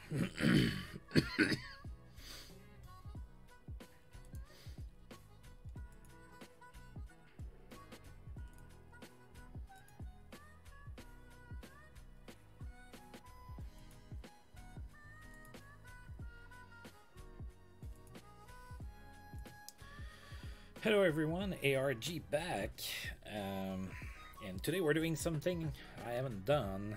Hello everyone, ARG back, and today we're doing something I haven't done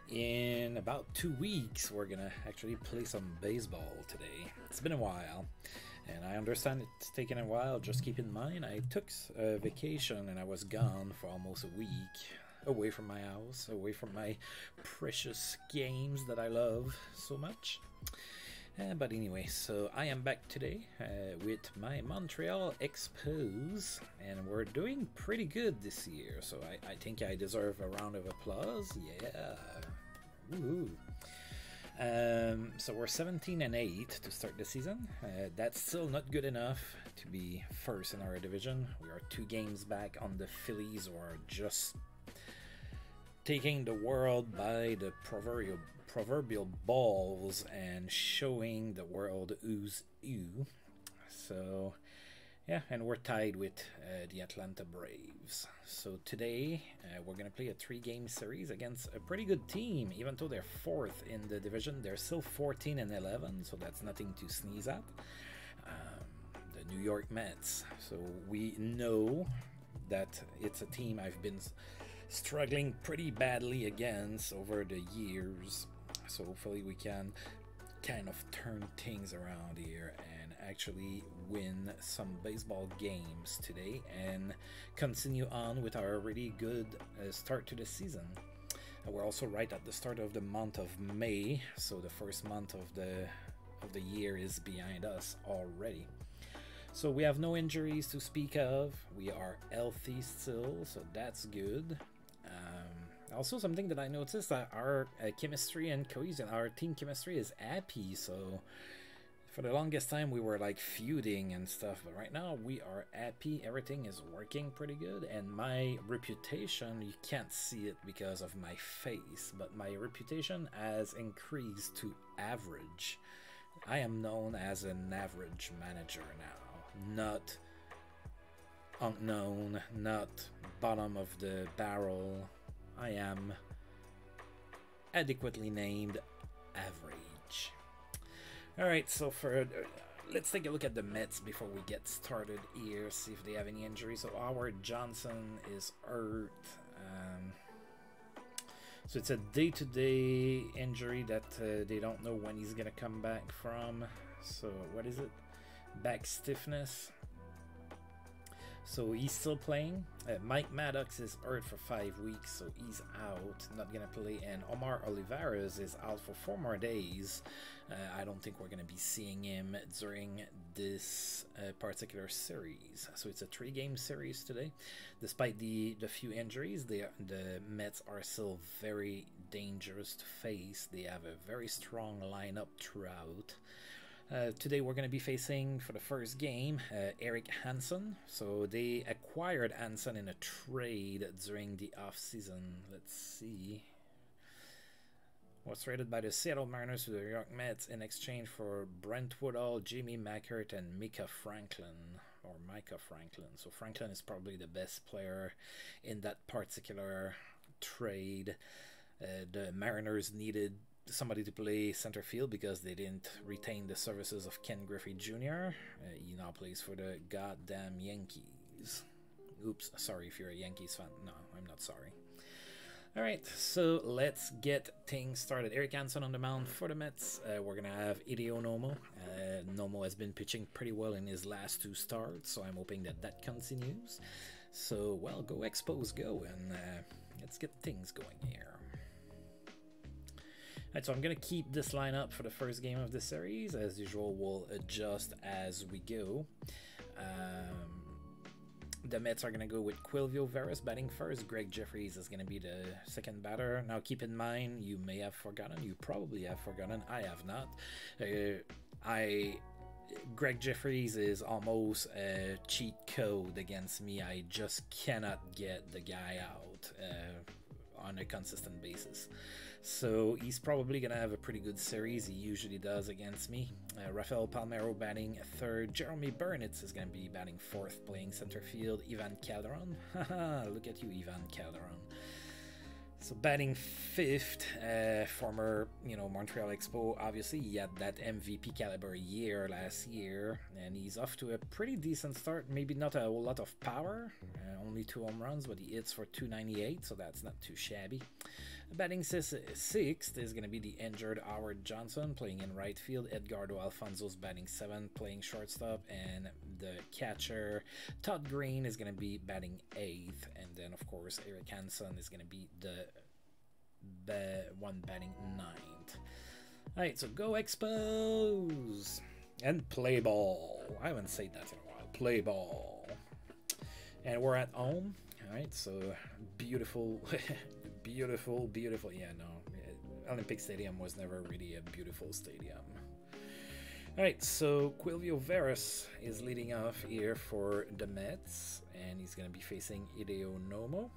in about 2 weeks. We're gonna actually play some baseball today. It's been a while, and I understand it's taken a while. Just keep in mind, I took a vacation and I was gone for almost a week, away from my house, away from my precious games that I love so much. But anyway, so I am back today with my Montreal Expos, and we're doing pretty good this year, so I think I deserve a round of applause. Yeah. Woohoo. So we're 17-8 to start the season. That's still not good enough to be first in our division. We are 2 games back on the Phillies, who are just taking the world by the proverbial balls and showing the world who's who. So yeah, and we're tied with the Atlanta Braves. So today we're gonna play a 3-game series against a pretty good team. Even though they're 4th in the division, they're still 14-11, so that's nothing to sneeze at. The New York Mets. So we know that it's a team I've been struggling pretty badly against over the years, so hopefully we can kind of turn things around here and actually win some baseball games today and continue on with our really good start to the season. We're also right at the start of the month of May, so the first month of the year is behind us already. So we have no injuries to speak of. We are healthy still, so that's good. Also, something that I noticed, that our chemistry and cohesion, our team chemistry is happy. So for the longest time we were like feuding and stuff, but right now we are happy. Everything is working pretty good, and my reputation, you can't see it because of my face, but my reputation has increased to average. I am known as an average manager now, not unknown, not bottom of the barrel. I am adequately named average. Alright, so for let's take a look at the Mets before we get started here, see if they have any injuries. So Howard Johnson is hurt. So it's a day-to-day injury that they don't know when he's gonna come back from. So what is it? Back stiffness. So he's still playing. Mike Maddox is hurt for 5 weeks, so he's out, not gonna play. And Omar Olivares is out for 4 more days. I don't think we're gonna be seeing him during this particular series. So it's a 3-game series today. Despite the few injuries, the Mets are still very dangerous to face. They have a very strong lineup throughout. Today we're going to be facing, for the first game, Eric Hansen. So they acquired Hansen in a trade during the off-season. Let's see. Was traded by the Seattle Mariners to the New York Mets in exchange for Brent Woodall, Jamie Mackert, and Micah Franklin. So Franklin is probably the best player in that particular trade. The Mariners needed somebody to play center field because they didn't retain the services of Ken Griffey Jr. He now plays for the goddamn Yankees. Oops, sorry if you're a Yankees fan. No, I'm not sorry. Alright, so let's get things started. Eric Hansen on the mound for the Mets. We're going to have Hideo Nomo. Nomo has been pitching pretty well in his last 2 starts, so I'm hoping that that continues. So, well, go Expos, go, and let's get things going here. Alright, so I'm going to keep this lineup for the first game of the series. As usual, we'll adjust as we go. The Mets are going to go with Quilvio Veras batting first. Greg Jeffries is going to be the second batter. Now, keep in mind, you may have forgotten. You probably have forgotten. I have not. Greg Jeffries is almost a cheat code against me. I just cannot get the guy out. on a consistent basis. So he's probably going to have a pretty good series. He usually does against me. Rafael Palmeiro batting third. Jeremy Burnitz is going to be batting fourth, playing center field. Ivan Calderon. Haha, look at you, Ivan Calderon. So batting fifth, former, Montreal Expo. Obviously, he had that MVP caliber year last year, and he's off to a pretty decent start. Maybe not a whole lot of power, only 2 home runs, but he hits for .298, so that's not too shabby. Batting sixth is going to be the injured Howard Johnson, playing in right field. Edgardo Alfonso's batting seventh, playing shortstop, and the catcher Todd Green is going to be batting eighth, and then of course Eric Hansen is going to be the one batting ninth. Alright, so go Expos and play ball. I haven't said that in a while. Play ball. And we're at home. Alright, so beautiful. Beautiful. Yeah, no, Olympic Stadium was never really a beautiful stadium. Alright, so Quilvio Veras is leading off here for the Mets, and he's going to be facing Hideo Nomo.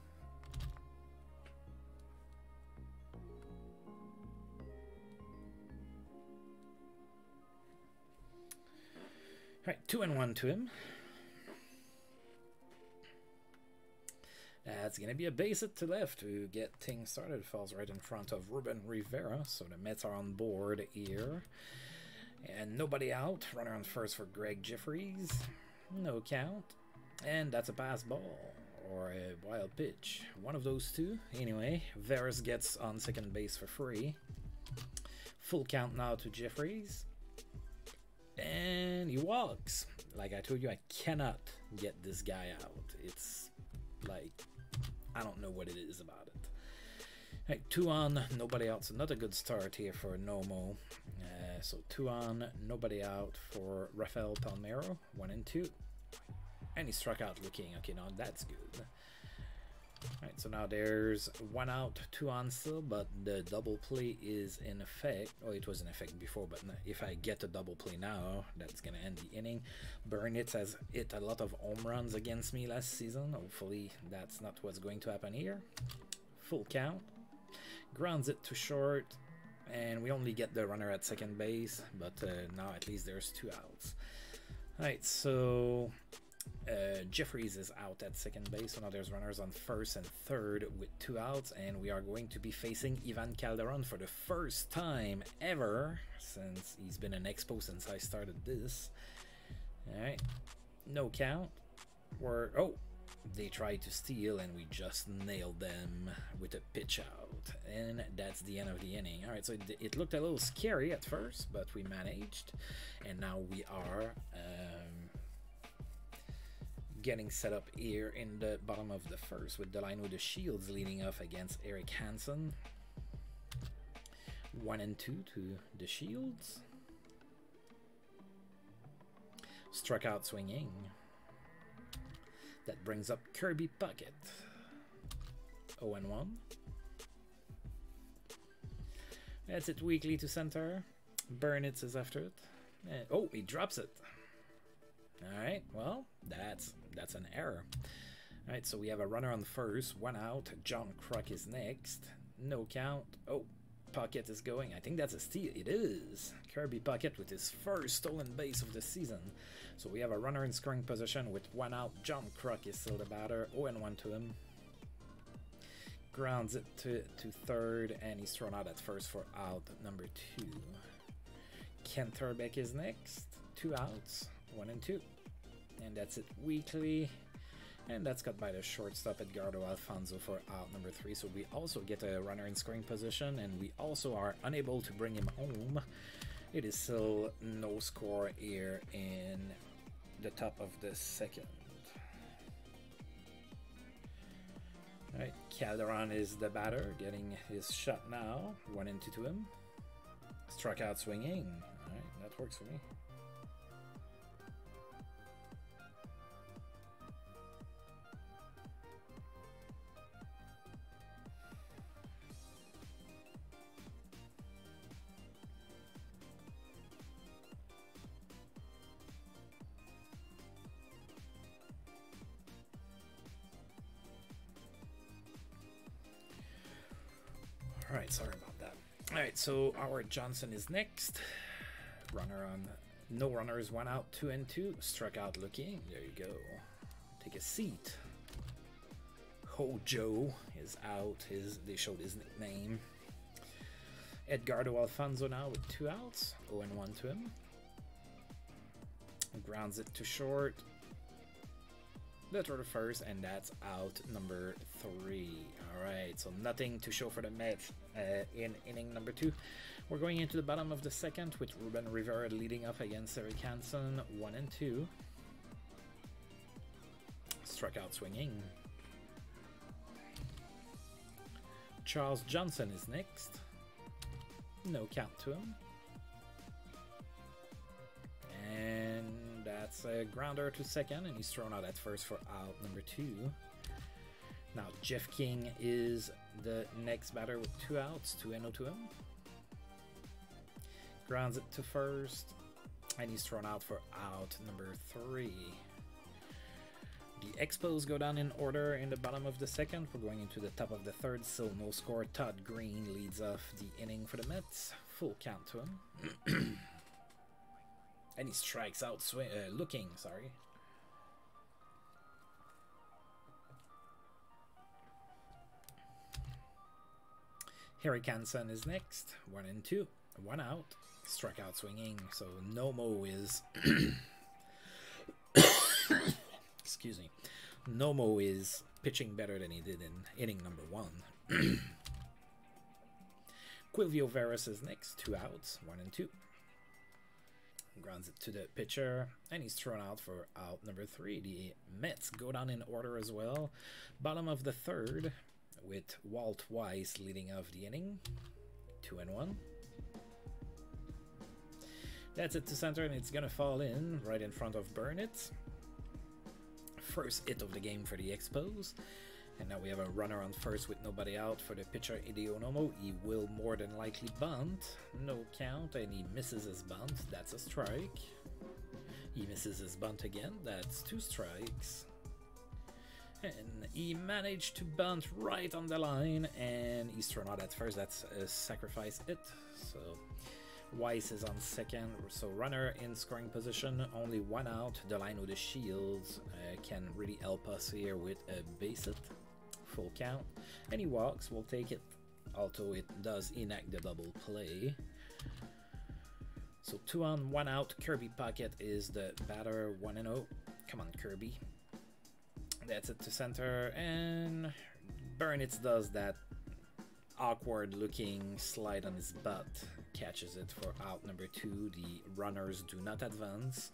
Alright, 2-1 to him. It's going to be a base hit to left to get things started. Falls right in front of Ruben Rivera, so the Mets are on board here. And nobody out. Runner on first for Greg Jeffries. No count. And that's a pass ball or a wild pitch. One of those two. Anyway, Veras gets on second base for free. Full count now to Jeffries. And he walks. Like I told you, I cannot get this guy out. It's like, I don't know what it is about it. Right, 2 on, nobody out. So not a good start here for Nomo. So 2 on, nobody out for Rafael Palmeiro. 1 and 2. And he struck out looking. Okay, now that's good. Alright, so now there's 1 out, 2 on still, but the double play is in effect. Oh, it was in effect before, but if I get a double play now, that's going to end the inning. Burnitz has hit a lot of home runs against me last season. Hopefully that's not what's going to happen here. Full count. Grounds it to short, and we only get the runner at second base, but now at least there's 2 outs. Alright, so Jeffries is out at second base, so now there's runners on first and third with 2 outs, and we are going to be facing Ivan Calderon for the first time ever since he's been an Expo since I started this. Alright, no count. They tried to steal and we just nailed them with a pitch out, and that's the end of the inning. Alright, so it looked a little scary at first, but we managed, and now we are getting set up here in the bottom of the first with Delino the Shields leading off against Eric Hansen. 1 and 2 to the Shields. Struck out swinging. That brings up Kirby Puckett. 0 and 1. That's it weakly to center. Burnitz is after it. Oh, he drops it. Alright, well, that's an error. Alright, so we have a runner on first, 1 out. John Kruk is next. No count. Oh, Puckett is going. I think that's a steal. It is. Kirby Puckett with his first stolen base of the season. So we have a runner in scoring position with 1 out. John Kruk is still the batter. 0-1 to him. Grounds it to third, and he's thrown out at first for out number 2. Kent Turbeck is next. 2 outs. 1 and 2. And that's it weakly. And that's cut by the shortstop Edgardo Alfonso for out number 3. So we also get a runner in scoring position, and we also are unable to bring him home. It is still no score here in the top of the second. Alright, Calderon is the batter, getting his shot now. 1 and 2 to him. Struck out swinging. Alright, that works for me. Alright, sorry about that. Alright, so our Johnson is next. Runner on. No runners, 1 out, 2 and 2. Struck out looking. There you go. Take a seat. Hojo is out. They showed his nickname. Edgardo Alfonso now with 2 outs. 0 and 1 to him. Grounds it to short. Let's throw the first, and that's out number 3. Alright, so nothing to show for the Mets in inning number 2. We're going into the bottom of the second with Ruben Rivera leading off against Eric Hansen, 1 and 2. Struck out swinging. Charles Johnson is next. No count to him. And that's a grounder to second, and he's thrown out at first for out number 2. Now Jeff King is the next batter with 2 outs, 2 and 0 to him. Grounds it to first, and he's thrown out for out number 3. The Expos go down in order in the bottom of the second. We're going into the top of the third, still no score. Todd Green leads off the inning for the Mets. Full count to him. And he strikes out looking, sorry. Eric Hansen is next. 1 and 2. 1 out. Struck out swinging. So Nomo is... Excuse me. Nomo is pitching better than he did in inning number 1. Quilvio Veras is next. 2 outs. 1 and 2. Grounds it to the pitcher, and he's thrown out for out number 3. The Mets go down in order as well. Bottom of the third, with Walt Weiss leading off the inning. 2 and 1. That's it to center, and it's gonna fall in right in front of Burnett. First hit of the game for the Expos. And now we have a runner on first with nobody out for the pitcher Hideo Nomo. He will more than likely bunt. No count, and he misses his bunt. That's a strike. He misses his bunt again. That's 2 strikes. And he managed to bunt right on the line, and he's thrown out at first. That's a sacrifice hit. So Weiss is on second. So runner in scoring position. Only 1 out. The line with the Shields can really help us here with a base hit. Full count, and he walks. We'll take it, although it does enact the double play. So 2 on, 1 out. Kirby Puckett is the batter. 1 and 0. Come on, Kirby. That's it to center, and Burnett does that awkward looking slide on his butt. Catches it for out number 2. The runners do not advance.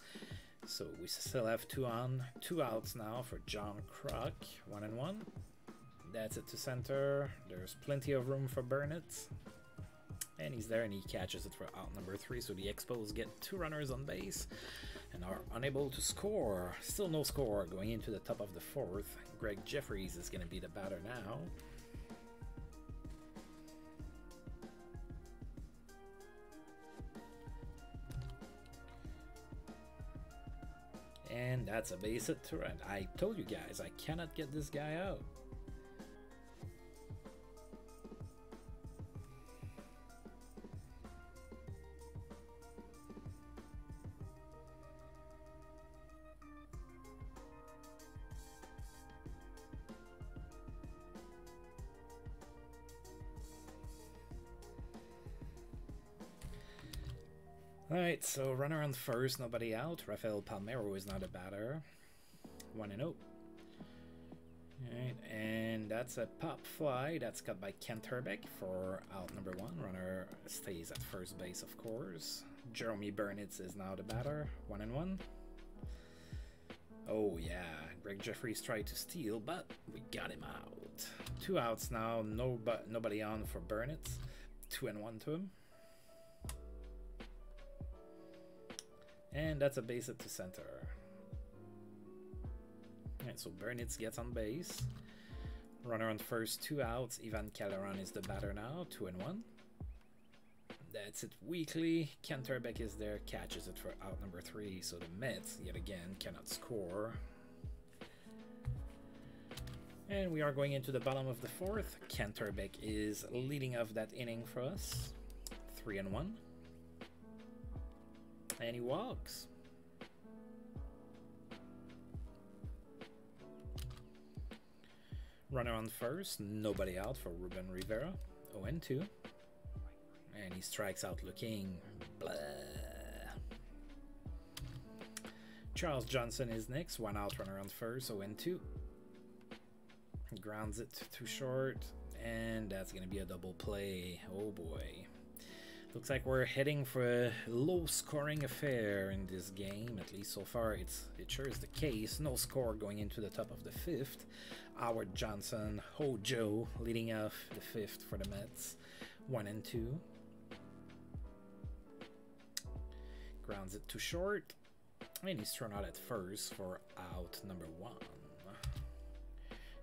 So we still have 2 on, 2 outs now for John Kruk. 1 and 1. That's it to center. There's plenty of room for Burnett. And he's there, and he catches it for out number 3. So the Expos get 2 runners on base and are unable to score. Still no score going into the top of the 4th. Greg Jeffries is going to be the batter now. And that's a base hit to right. I told you guys, I cannot get this guy out. Alright, so runner on first, nobody out. Rafael Palmeiro is not a batter. 1 and 0. Alright, and that's a pop fly. That's cut by Kent Herbeck for out number 1. Runner stays at first base, of course. Jeremy Burnett is now the batter. 1 and 1. Oh yeah, Greg Jeffries tried to steal, but we got him out. 2 outs now, nobody on for Burnett. 2 and 1 to him. And that's a base hit to center. Alright, so Burnett gets on base. Runner on first, 2 outs. Ivan Calderon is the batter now, 2 and 1. That's it weakly. Kent Herbeck is there, catches it for out number 3. So the Mets, yet again, cannot score. And we are going into the bottom of the fourth. Canterbeck is leading off that inning for us. 3-1. And he walks. Runner on first, nobody out for Ruben Rivera. 0-2. And he strikes out looking blah. Charles Johnson is next, 1 out, runner on first, 0-2. Grounds it too short, and that's going to be a double play. Oh boy. Looks like we're heading for a low-scoring affair in this game. At least so far, it sure is the case. No score going into the top of the fifth. Howard Johnson, Hojo leading off the fifth for the Mets. 1-2. Grounds it too short, and he's thrown out at first for out number 1.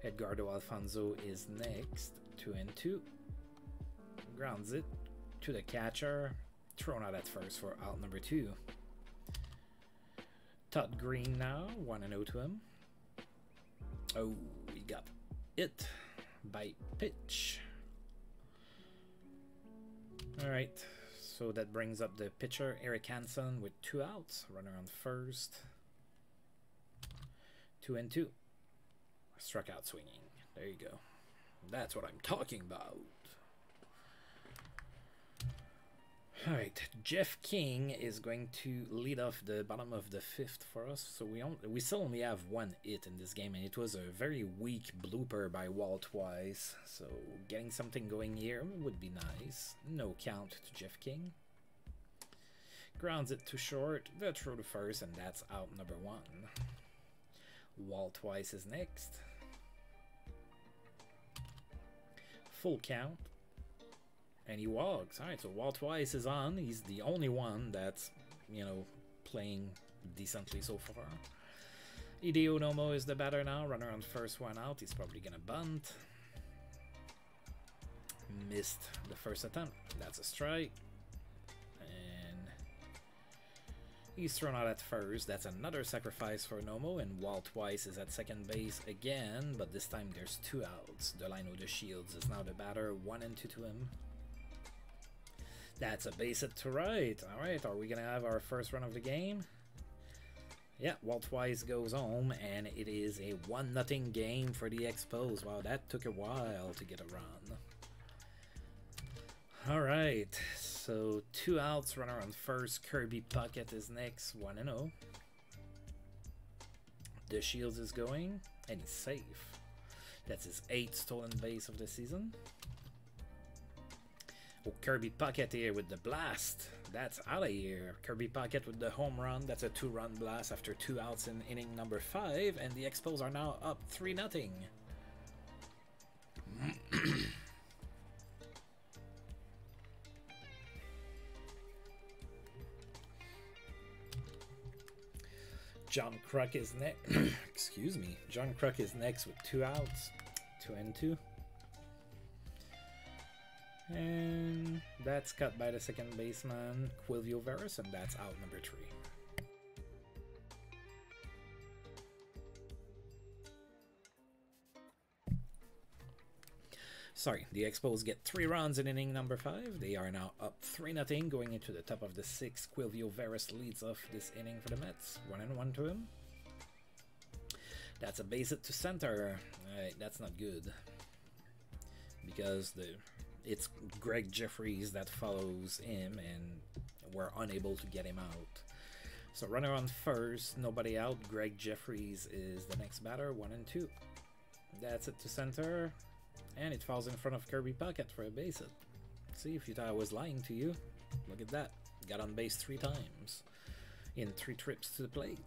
Edgardo Alfonso is next. 2-2. Grounds it to the catcher, thrown out at first for out number 2. Todd Green now, 1-0 to him. Oh, we got it by pitch. Alright, so that brings up the pitcher, Eric Hansen, with 2 outs. Runner on first. 2-2. Struck out swinging. There you go. That's what I'm talking about. Alright, Jeff King is going to lead off the bottom of the fifth for us. So we still only have 1 hit in this game, and it was a very weak blooper by Walt Wise. So getting something going here would be nice. No count to Jeff King. Grounds it too short. The throw to first, and that's out number 1. Walt Wise is next. Full count. And he walks. Alright, so Walt Weiss is on. He's the only one that's, you know, playing decently so far. Hideo Nomo is the batter now. Runner on first, 1 out. He's probably going to bunt. Missed the first attempt. That's a strike. And he's thrown out at first. That's another sacrifice for Nomo. And Walt Weiss is at second base again. But this time there's 2 outs. Delino De Shields is now the batter. 1-2 to him. That's a base hit to right. Alright, are we going to have our first run of the game? Yeah, Walt Wise goes home, and it is a 1-0 game for the Expos. Wow, that took a while to get a run. Alright, so 2 outs, runner on first. Kirby Puckett is next, 1-0. The Shields is going, and he's safe. That's his 8th stolen base of the season. Oh, Kirby Puckett here with the blast. That's out of here. Kirby Puckett with the home run. That's a 2-run blast after 2 outs in inning number 5. And the Expos are now up 3-0. John Kruk is next. Excuse me. John Kruk is next with 2 outs. 2-2. And that's cut by the second baseman, Quilvio Veras, and that's out number 3. Sorry, the Expos get 3 runs in inning number 5. They are now up 3-0 going into the top of the 6th. Quilvio Veras leads off this inning for the Mets. 1-1 to him. That's a base hit to center. Alright, that's not good. Because it's Greg Jeffries that follows him, and we're unable to get him out. So runner on first, nobody out. Greg Jeffries is the next batter, 1-2. That's it to center, and it falls in front of Kirby Puckett for a base hit. See, if you thought I was lying to you, look at that. Got on base 3 times in 3 trips to the plate.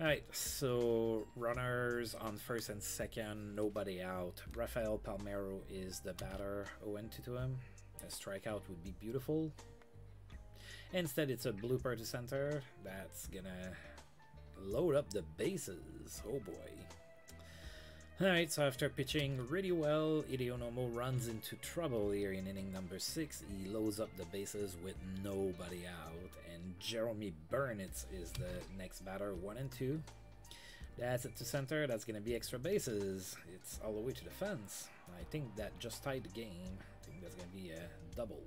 Alright, so runners on first and second, nobody out. Rafael Palmeiro is the batter, 0-2 to him. A strikeout would be beautiful. Instead, it's a blooper to center. That's gonna load up the bases. Oh boy. Alright, so after pitching really well, Hideo Nomo runs into trouble here in inning number 6. He loads up the bases with nobody out, and Jeremy Burnitz is the next batter, 1-2. That's it to center. That's going to be extra bases. It's all the way to the fence. I think that just tied the game. I think that's going to be a double.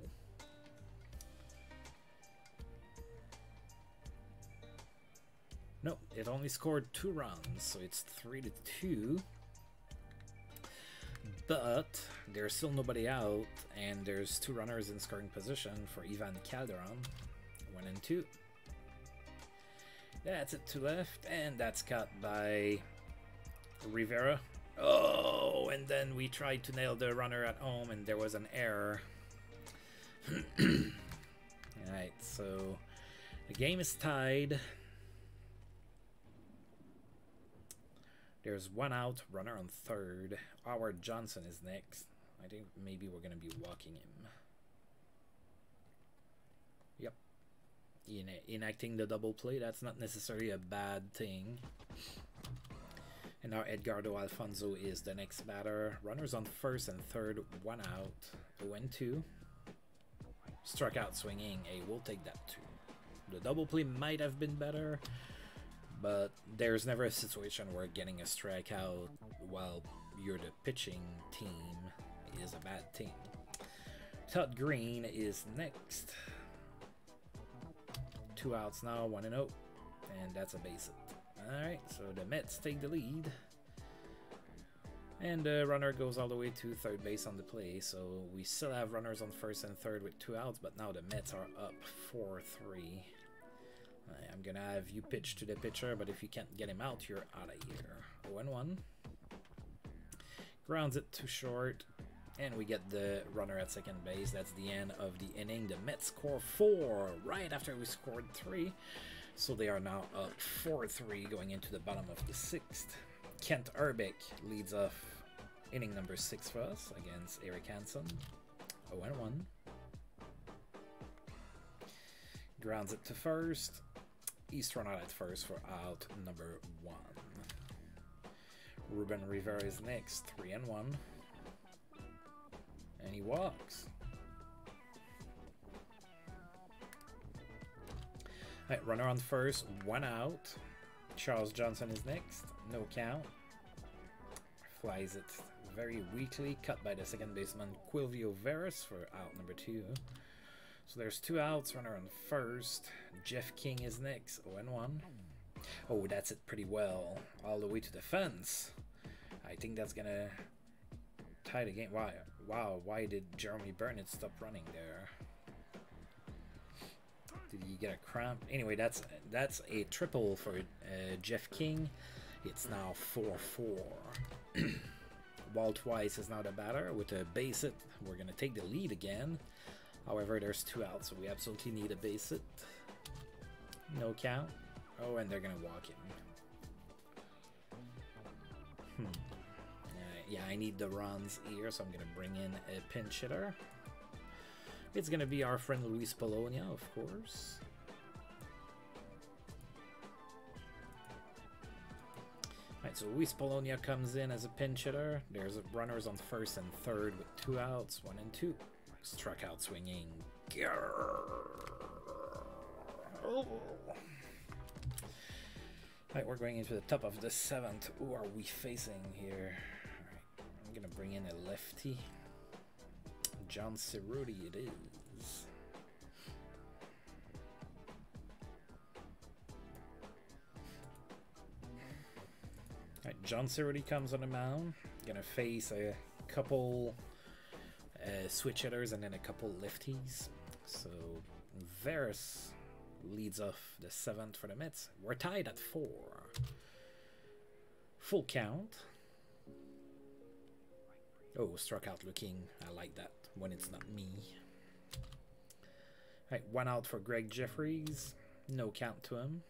No, it only scored 2 runs, so it's 3-2. But there's still nobody out, and there's 2 runners in scoring position for Ivan Calderon. 1 and 2. That's it to left, and that's caught by Rivera. Oh, and then we tried to nail the runner at home, and there was an error. Alright, so the game is tied. There's 1 out, runner on third. Howard Johnson is next. I think maybe we're going to be walking him. Yep. Enacting the double play, that's not necessarily a bad thing. And now Edgardo Alfonso is the next batter. Runners on first and third, 1 out, 0-2. Struck out swinging, hey, we'll take that too. The double play might have been better, but there's never a situation where getting a strikeout while you're the pitching team is a bad thing. Todd Green is next. 2 outs now, 1-0, and that's a base hit. Alright, so the Mets take the lead. And the runner goes all the way to third base on the play, so we still have runners on first and third with 2 outs, but now the Mets are up 4-3. I'm gonna have you pitch to the pitcher, but if you can't get him out, you're out of here. 0-1. Grounds it too short, and we get the runner at second base. That's the end of the inning. The Mets score 4 right after we scored 3, so they are now up 4-3 going into the bottom of the 6th. Kent Urbeck leads off inning number 6 for us against Eric Hansen. 0-1. Grounds it to first. He's thrown out at first for out number 1. Ruben Rivera is next, 3-1. And he walks. Alright, runner on first, 1 out. Charles Johnson is next, no count. Flies it very weakly, cut by the second baseman Quilvio Veras for out number 2. So there's 2 outs, runner on first. Jeff King is next, 0-1. Oh, that's it pretty well, all the way to the fence. I think that's gonna tie the game. Wow, why did Jeremy Burnett stop running there? Did he get a cramp? Anyway, that's a triple for Jeff King. It's now 4-4. Walt Weiss is now the batter with a base hit. We're gonna take the lead again. However, there's 2 outs, so we absolutely need a base hit. No count. Oh, and they're gonna walk him. Yeah, I need the runs here, so I'm gonna bring in a pinch hitter. It's gonna be our friend Luis Polonia, of course. Alright, so Luis Polonia comes in as a pinch hitter. There's runners on first and third with 2 outs, 1 and 2. Struck out swinging. Oh. Alright, we're going into the top of the 7th. Who are we facing here? Alright, I'm gonna bring in a lefty. John Cerruti it is. Alright, John Cerruti comes on the mound. Gonna face a couple switch hitters and then a couple lefties. So Veras leads off the 7th for the Mets. We're tied at 4. Full count. Oh, struck out looking. I like that when it's not me. Alright, 1 out for Greg Jeffries. No count to him.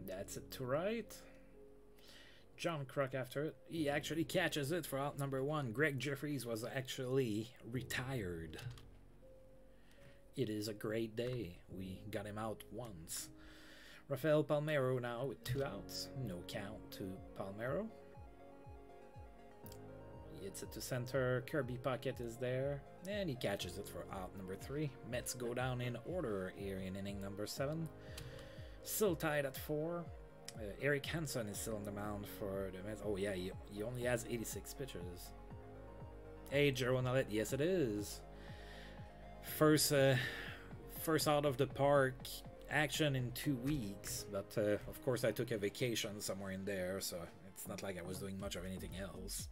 That's it to right. John Kruk after it. He actually catches it for out number 1. Greg Jeffries was actually retired. It is a great day. We got him out once. Rafael Palmeiro now with 2 outs. No count to Palmeiro. He hits it to center. Kirby Puckett is there. And he catches it for out number 3. Mets go down in order here in inning number 7. Still tied at 4. Eric Hansen is still on the mound for the Mets. Oh yeah, he only has 86 pitches. Hey, Jerome Nollet, yes it is. First out of the park action in 2 weeks, but of course I took a vacation somewhere in there, so it's not like I was doing much of anything else.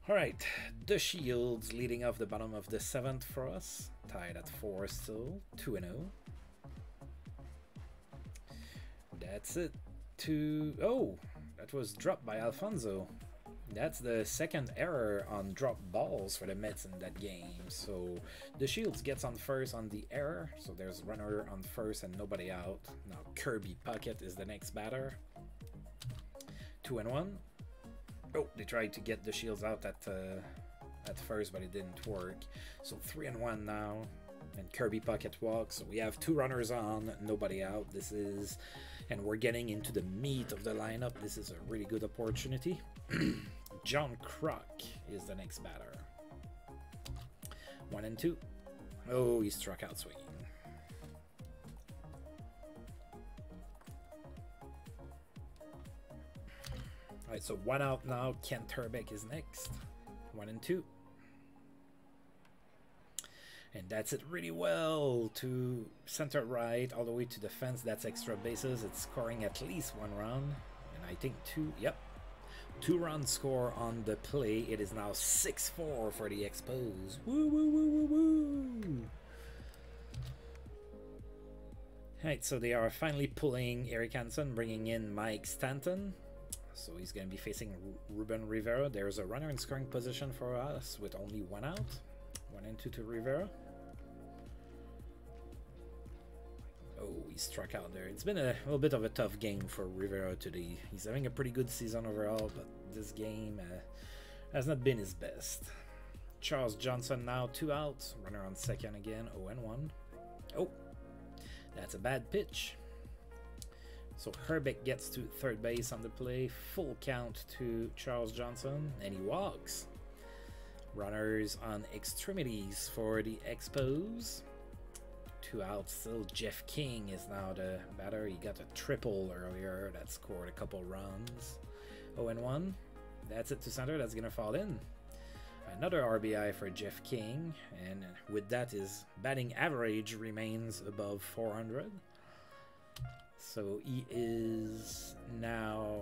Alright, the Shields leading off the bottom of the 7th for us, tied at 4 still, 2-0. That's it oh, that was dropped by Alfonso. That's the second error on drop balls for the Mets in that game. So the Shields gets on first on the error. So there's runner on first and nobody out. Now Kirby Puckett is the next batter. 2-1. Oh, they tried to get the Shields out at first, but it didn't work. So 3-1 now. And Kirby Puckett walks. So we have 2 runners on, nobody out. And we're getting into the meat of the lineup. This is a really good opportunity. John Kruk is the next batter. 1-2. Oh, he struck out swinging. Alright, so 1 out now. Kent Herbeck is next. 1-2. And that's it really well to center right, all the way to the fence. That's extra bases. It's scoring at least 1 run. And I think 2, yep. 2-run score on the play. It is now 6-4 for the Expos. Woo, woo, woo, woo, woo. Alright, so they are finally pulling Eric Hansen, bringing in Mike Stanton. So he's going to be facing Ruben Rivera. There's a runner in scoring position for us with only 1 out. 1-2 to Rivera. Oh, he struck out there. It's been a little bit of a tough game for Rivera today. He's having a pretty good season overall, but this game has not been his best. Charles Johnson now 2 outs. Runner on second again. 0-1. Oh, that's a bad pitch. So Herbeck gets to third base on the play. Full count to Charles Johnson, and he walks. Runners on extremities for the Expos. 2 outs still. Jeff King is now the batter. He got a triple earlier that scored a couple runs. 0-1. That's it to center. That's gonna fall in. Another RBI for Jeff King, and with that his batting average remains above 400. So he is now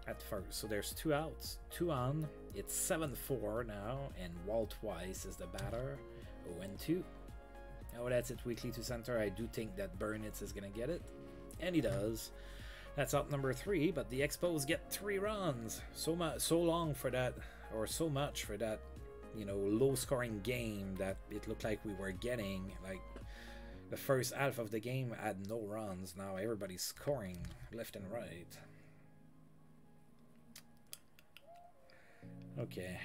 at first. So there's 2 outs, 2 on. It's 7-4 now, and Walt Weiss is the batter. 0-2. Oh, that's it weakly to center. I do think that Burnitz is going to get it, and he does. That's out number 3, but the Expos get 3 runs. So long for that, or so much for that, you know, low-scoring game that it looked like we were getting. Like, the first half of the game had no runs. Now everybody's scoring left and right. Okay.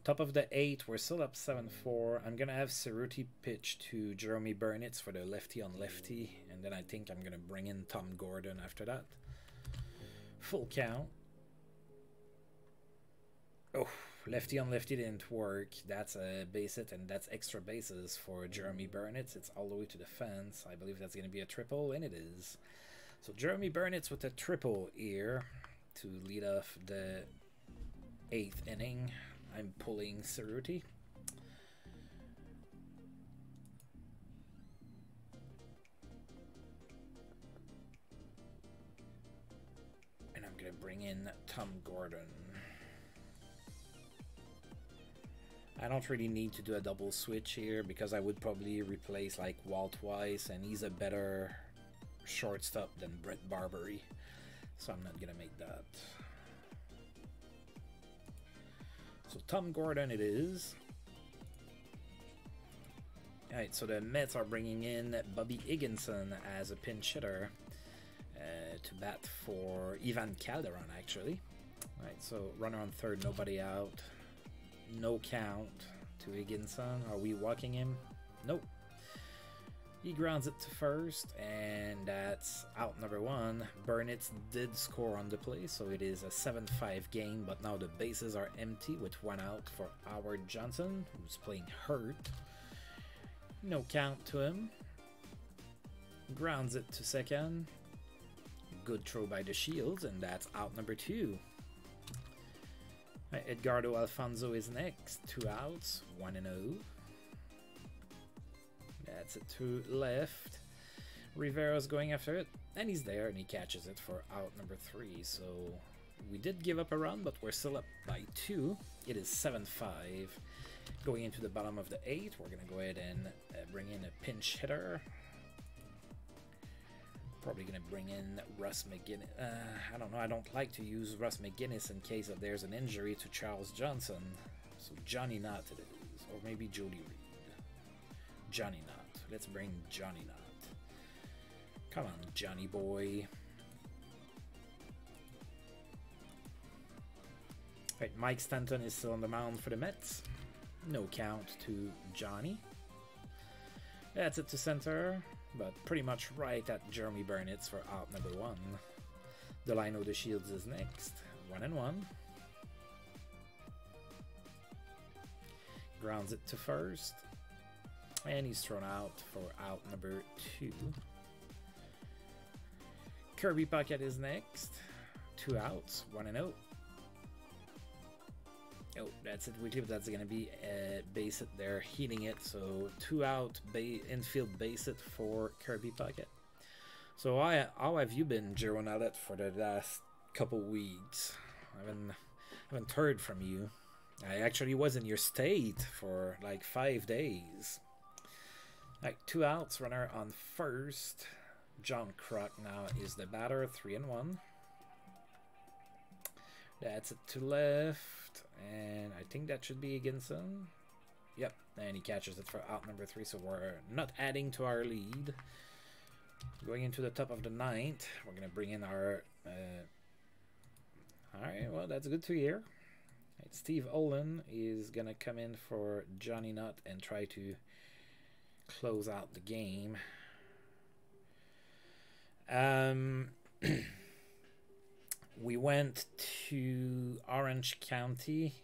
Top of the 8, we're still up 7-4. I'm gonna have Cerruti pitch to Jeremy Burnitz for the lefty on lefty, and then I think I'm gonna bring in Tom Gordon after that. Full count. Oh, lefty on lefty didn't work. That's a base hit, and that's extra bases for Jeremy Burnitz. It's all the way to the fence. I believe that's gonna be a triple, and it is. So Jeremy Burnitz with a triple here to lead off the 8th inning. I'm pulling Cerruti. And I'm going to bring in Tom Gordon. I don't really need to do a double switch here because I would probably replace like Walt Weiss, and he's a better shortstop than Brett Barbary. So I'm not going to make that. So Tom Gordon it is. Alright, so the Mets are bringing in Bobby Higginson as a pinch hitter to bat for Ivan Calderon, actually. Alright, so runner on third, nobody out. No count to Higginson. Are we walking him? Nope. He grounds it to first, and that's out number 1. Burnitz did score on the play, so it is a 7-5 game, but now the bases are empty with 1 out for Howard Johnson, who's playing hurt. No count to him. Grounds it to second. Good throw by the Shields, and that's out number 2. Edgardo Alfonso is next. 2 outs, 1-0. That's it to left. Rivera's going after it, and he's there, and he catches it for out number 3. So we did give up a run, but we're still up by 2. It is 7-5. Going into the bottom of the 8th, we're going to go ahead and bring in a pinch hitter. Probably going to bring in Russ McGinnis. I don't know, I don't like to use Russ McGinnis in case if there's an injury to Charles Johnson. So Johnny Knott it is, or maybe Jody Reed. Johnny Knott. Let's bring Johnny Knott. Come on, Johnny boy. Right, Mike Stanton is still on the mound for the Mets. No count to Johnny. That's it to center, but pretty much right at Jeremy Burnitz for out number 1. Delino the Shields is next. 1-1. Grounds it to first. And he's thrown out for out number 2. Kirby Puckett is next. 2 outs, 1-0. Oh, that's it. We believe that's going to be a base hit there, heating it. So 2 out, infield base hit for Kirby Puckett. So how have you been, Jerome Allet, for the last couple weeks? I haven't heard from you. I actually was in your state for like 5 days. Like 2 outs, runner on first. John Kruk now is the batter, 3-1. That's it to left, and I think that should be Higginson. Yep, and he catches it for out number 3, so we're not adding to our lead. Going into the top of the 9th, we're going to bring in our... Alright, well, that's good to hear. Right, Steve Olin is going to come in for Johnny Nutt and try to close out the game. We went to Orange County.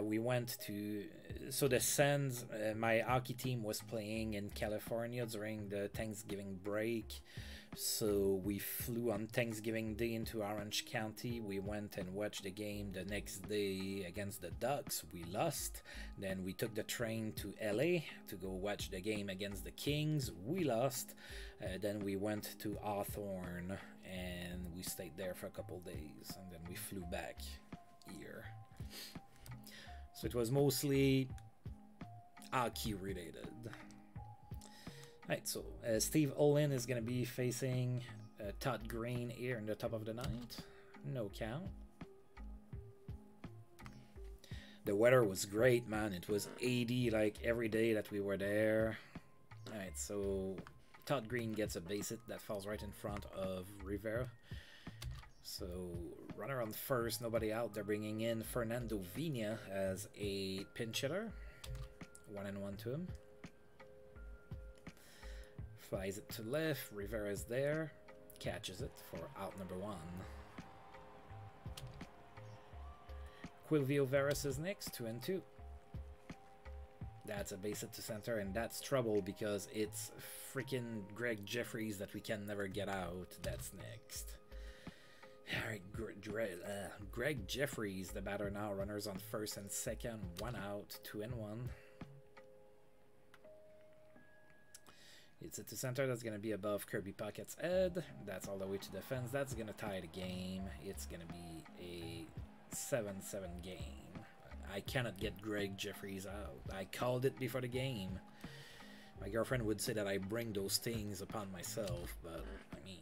We went to... So the Sens, my hockey team was playing in California during the Thanksgiving break. So we flew on Thanksgiving Day into Orange County. We went and watched the game the next day against the Ducks. We lost. Then we took the train to LA to go watch the game against the Kings. We lost. Then we went to Hawthorne and we stayed there for a couple days. And then we flew back here. So it was mostly hockey related. Right, so Steve Olin is going to be facing Todd Green here in the top of the 9th. No count. The weather was great, man. It was 80 like every day that we were there. Alright, so Todd Green gets a base hit that falls right in front of Rivera. So runner on first, nobody out. They're bringing in Fernando Vina as a pinch hitter. 1-1 to him. Flies it to left. Rivera is there. Catches it for out number 1. Quilvio Veras is next. 2-2. That's a base hit to center, and that's trouble because it's freaking Greg Jeffries that we can never get out. That's next. Alright, Greg Jeffries, the batter now. Runners on first and second. 1 out. 2-1. It's it to center. That's going to be above Kirby Puckett's head. That's all the way to the fence. That's going to tie the game. It's going to be a 7-7 game. I cannot get Greg Jeffries out. I called it before the game. My girlfriend would say that I bring those things upon myself, but I mean,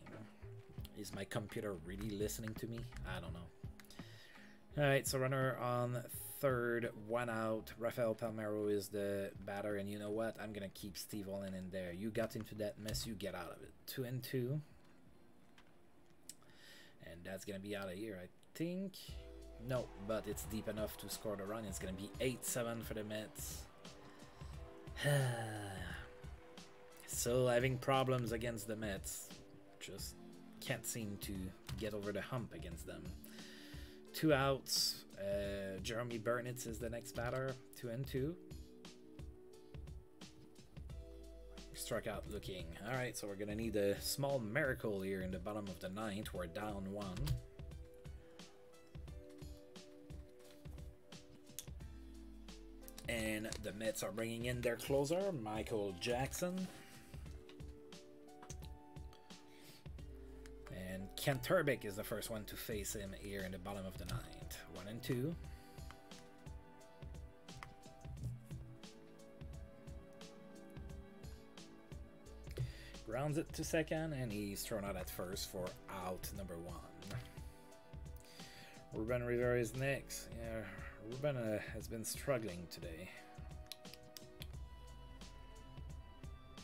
is my computer really listening to me? I don't know. Alright, so runner on third, 1 out. Rafael Palmeiro is the batter, and you know what? I'm gonna keep Steve Olin in there. You got into that mess, you get out of it. 2-2. And that's gonna be out of here, I think. No, but it's deep enough to score the run. It's gonna be 8-7 for the Mets. So having problems against the Mets. Just can't seem to get over the hump against them. 2 outs. Jeremy Burnitz is the next batter. 2-2. He's struck out looking. Alright, so we're gonna need a small miracle here in the bottom of the ninth. We're down 1. And the Mets are bringing in their closer, Michael Jackson. And Kent Turbick is the first one to face him here in the bottom of the ninth. 1 and 2. Grounds it to second, and he's thrown out at first for out number 1. Ruben Rivera is next. Yeah, Ruben has been struggling today.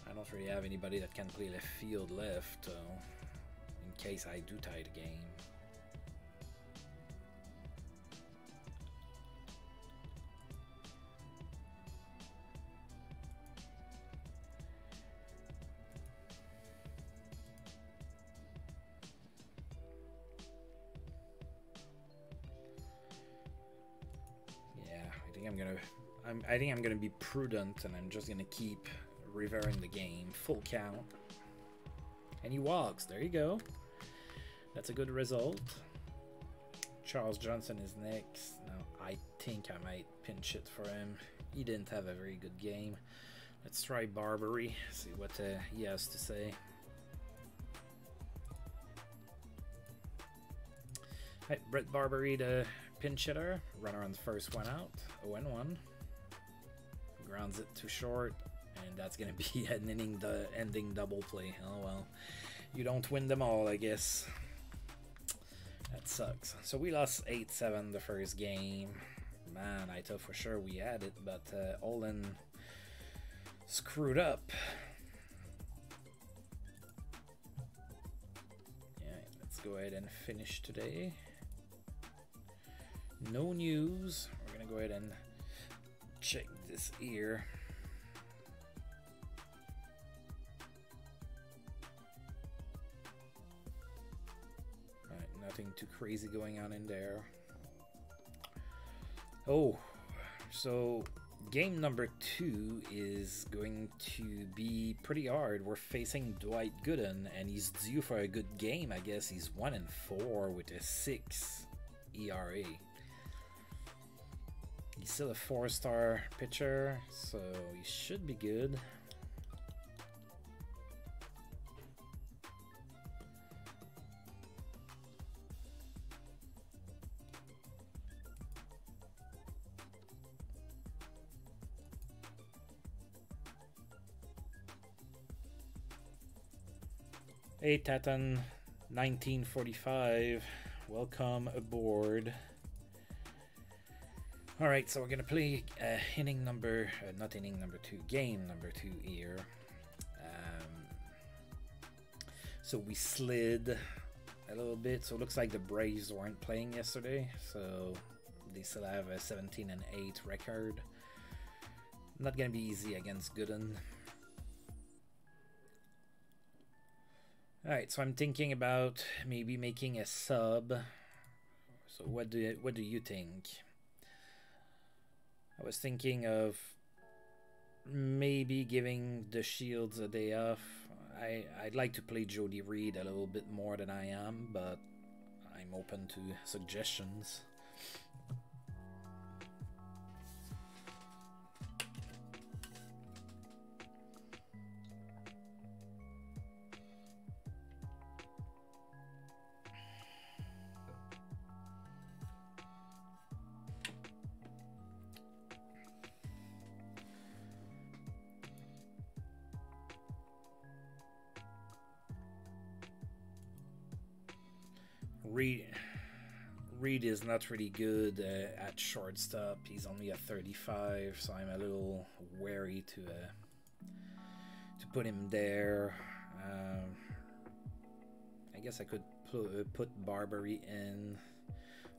I don't really have anybody that can play left field left, so in case I do tie the game. I think I'm gonna be prudent, and I'm just gonna keep Rivera in the game. Full count, and he walks. There you go. That's a good result. Charles Johnson is next. Now I think I might pinch it for him. He didn't have a very good game. Let's try Barbary. See what he has to say. Right, Brett Barbary, the pinch hitter. Runner on the first one out. 0-1. Grounds it too short, and that's gonna be an ending double play. Oh well, you don't win them all, I guess. That sucks. So we lost 8-7 the first game. Man, I thought for sure we had it, but Olin screwed up. Yeah, let's go ahead and finish today. No news. We're gonna go ahead and check this here. Alright, nothing too crazy going on in there. Oh, so game number 2 is going to be pretty hard. We're facing Dwight Gooden, and he's due for a good game, I guess. He's 1 and 4 with a 6 ERA. He's still a 4-star pitcher, so he should be good. Hey Tatan, 1945, welcome aboard. Alright, so we're gonna play game number 2 here. So we slid a little bit, so it looks like the Braves weren't playing yesterday, so they still have a 17-8 record. Not gonna be easy against Gooden. Alright, so I'm thinking about maybe making a sub. So what do you think? I was thinking of maybe giving the Shields a day off. I'd like to play Jody Reed a little bit more than I am, but I'm open to suggestions. Reed is not really good at shortstop. He's only at 35, so I'm a little wary to put him there. I guess I could put Barbary in,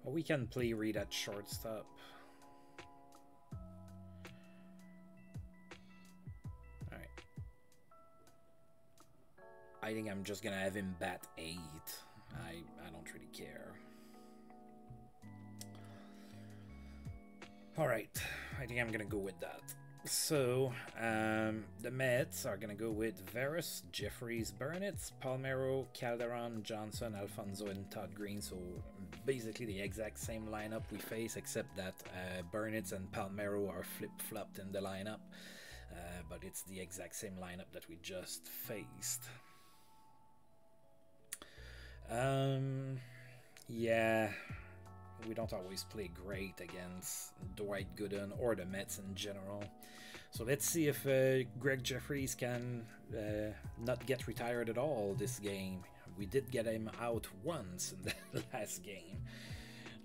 or we can play Reed at shortstop. All right. I think I'm just gonna have him bat 8. I don't really care. Alright, I think I'm gonna go with that. So, the Mets are going to go with Veras, Jeffries, Burnitz, Palmeiro, Calderon, Johnson, Alfonso, and Todd Green. So, basically the exact same lineup we face, except that Burnitz and Palmeiro are flip-flopped in the lineup. But it's the exact same lineup that we just faced. Yeah, we don't always play great against Dwight Gooden or the Mets in general. So let's see if Greg Jeffries can not get retired at all this game. We did get him out once in the last game.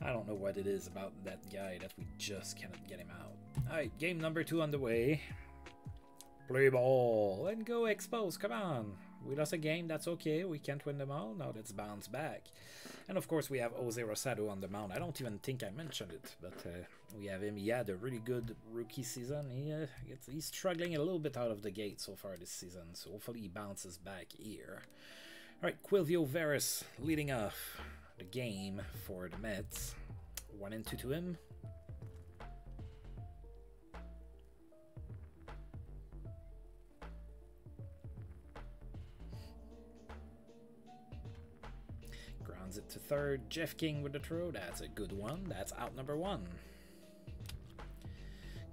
I don't know what it is about that guy that we just cannot get him out. Alright, game number 2 on the way. Play ball and go Expos, come on. We lost a game, that's okay. We can't win them all. Now let's bounce back. And of course we have Jose Rosado on the mound. I don't even think I mentioned it, but we have him. He had a really good rookie season. He's struggling a little bit out of the gate so far this season, so hopefully he bounces back here. Alright, Quilvio Veras leading off the game for the Mets. 1-2 to him. Grounds it to third. Jeff King with the throw. That's a good one. That's out number 1.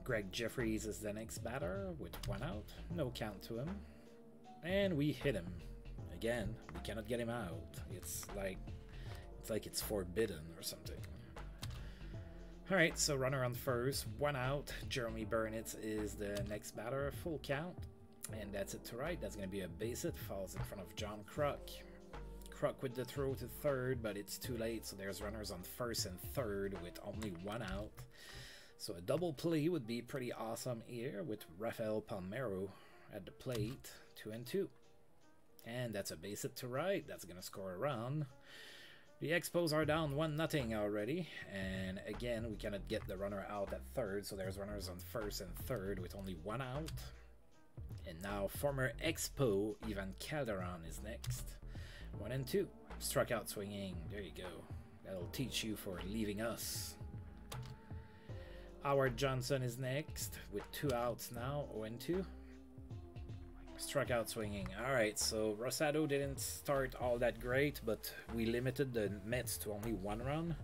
Greg Jeffries is the next batter with 1 out. No count to him. And we hit him. Again, we cannot get him out. It's like it's forbidden or something. Alright, so runner on first. 1 out. Jeremy Burnitz is the next batter. Full count. And that's it to right. That's going to be a base hit. Falls in front of John Kruk. Kruk with the throw to third, but it's too late, so there's runners on first and third with only 1 out. So a double play would be pretty awesome here with Rafael Palmeiro at the plate. 2-2. And that's a base hit to right. That's going to score a run. The Expos are down 1-0 already. And again, we cannot get the runner out at third, so there's runners on first and third with only 1 out. And now former Expo Ivan Calderon is next. 1-2. Struck out swinging. There you go. That'll teach you for leaving us. Howard Johnson is next with 2 outs now. 0-2. Struck out swinging. Alright, so Rosado didn't start all that great, but we limited the Mets to only 1 run.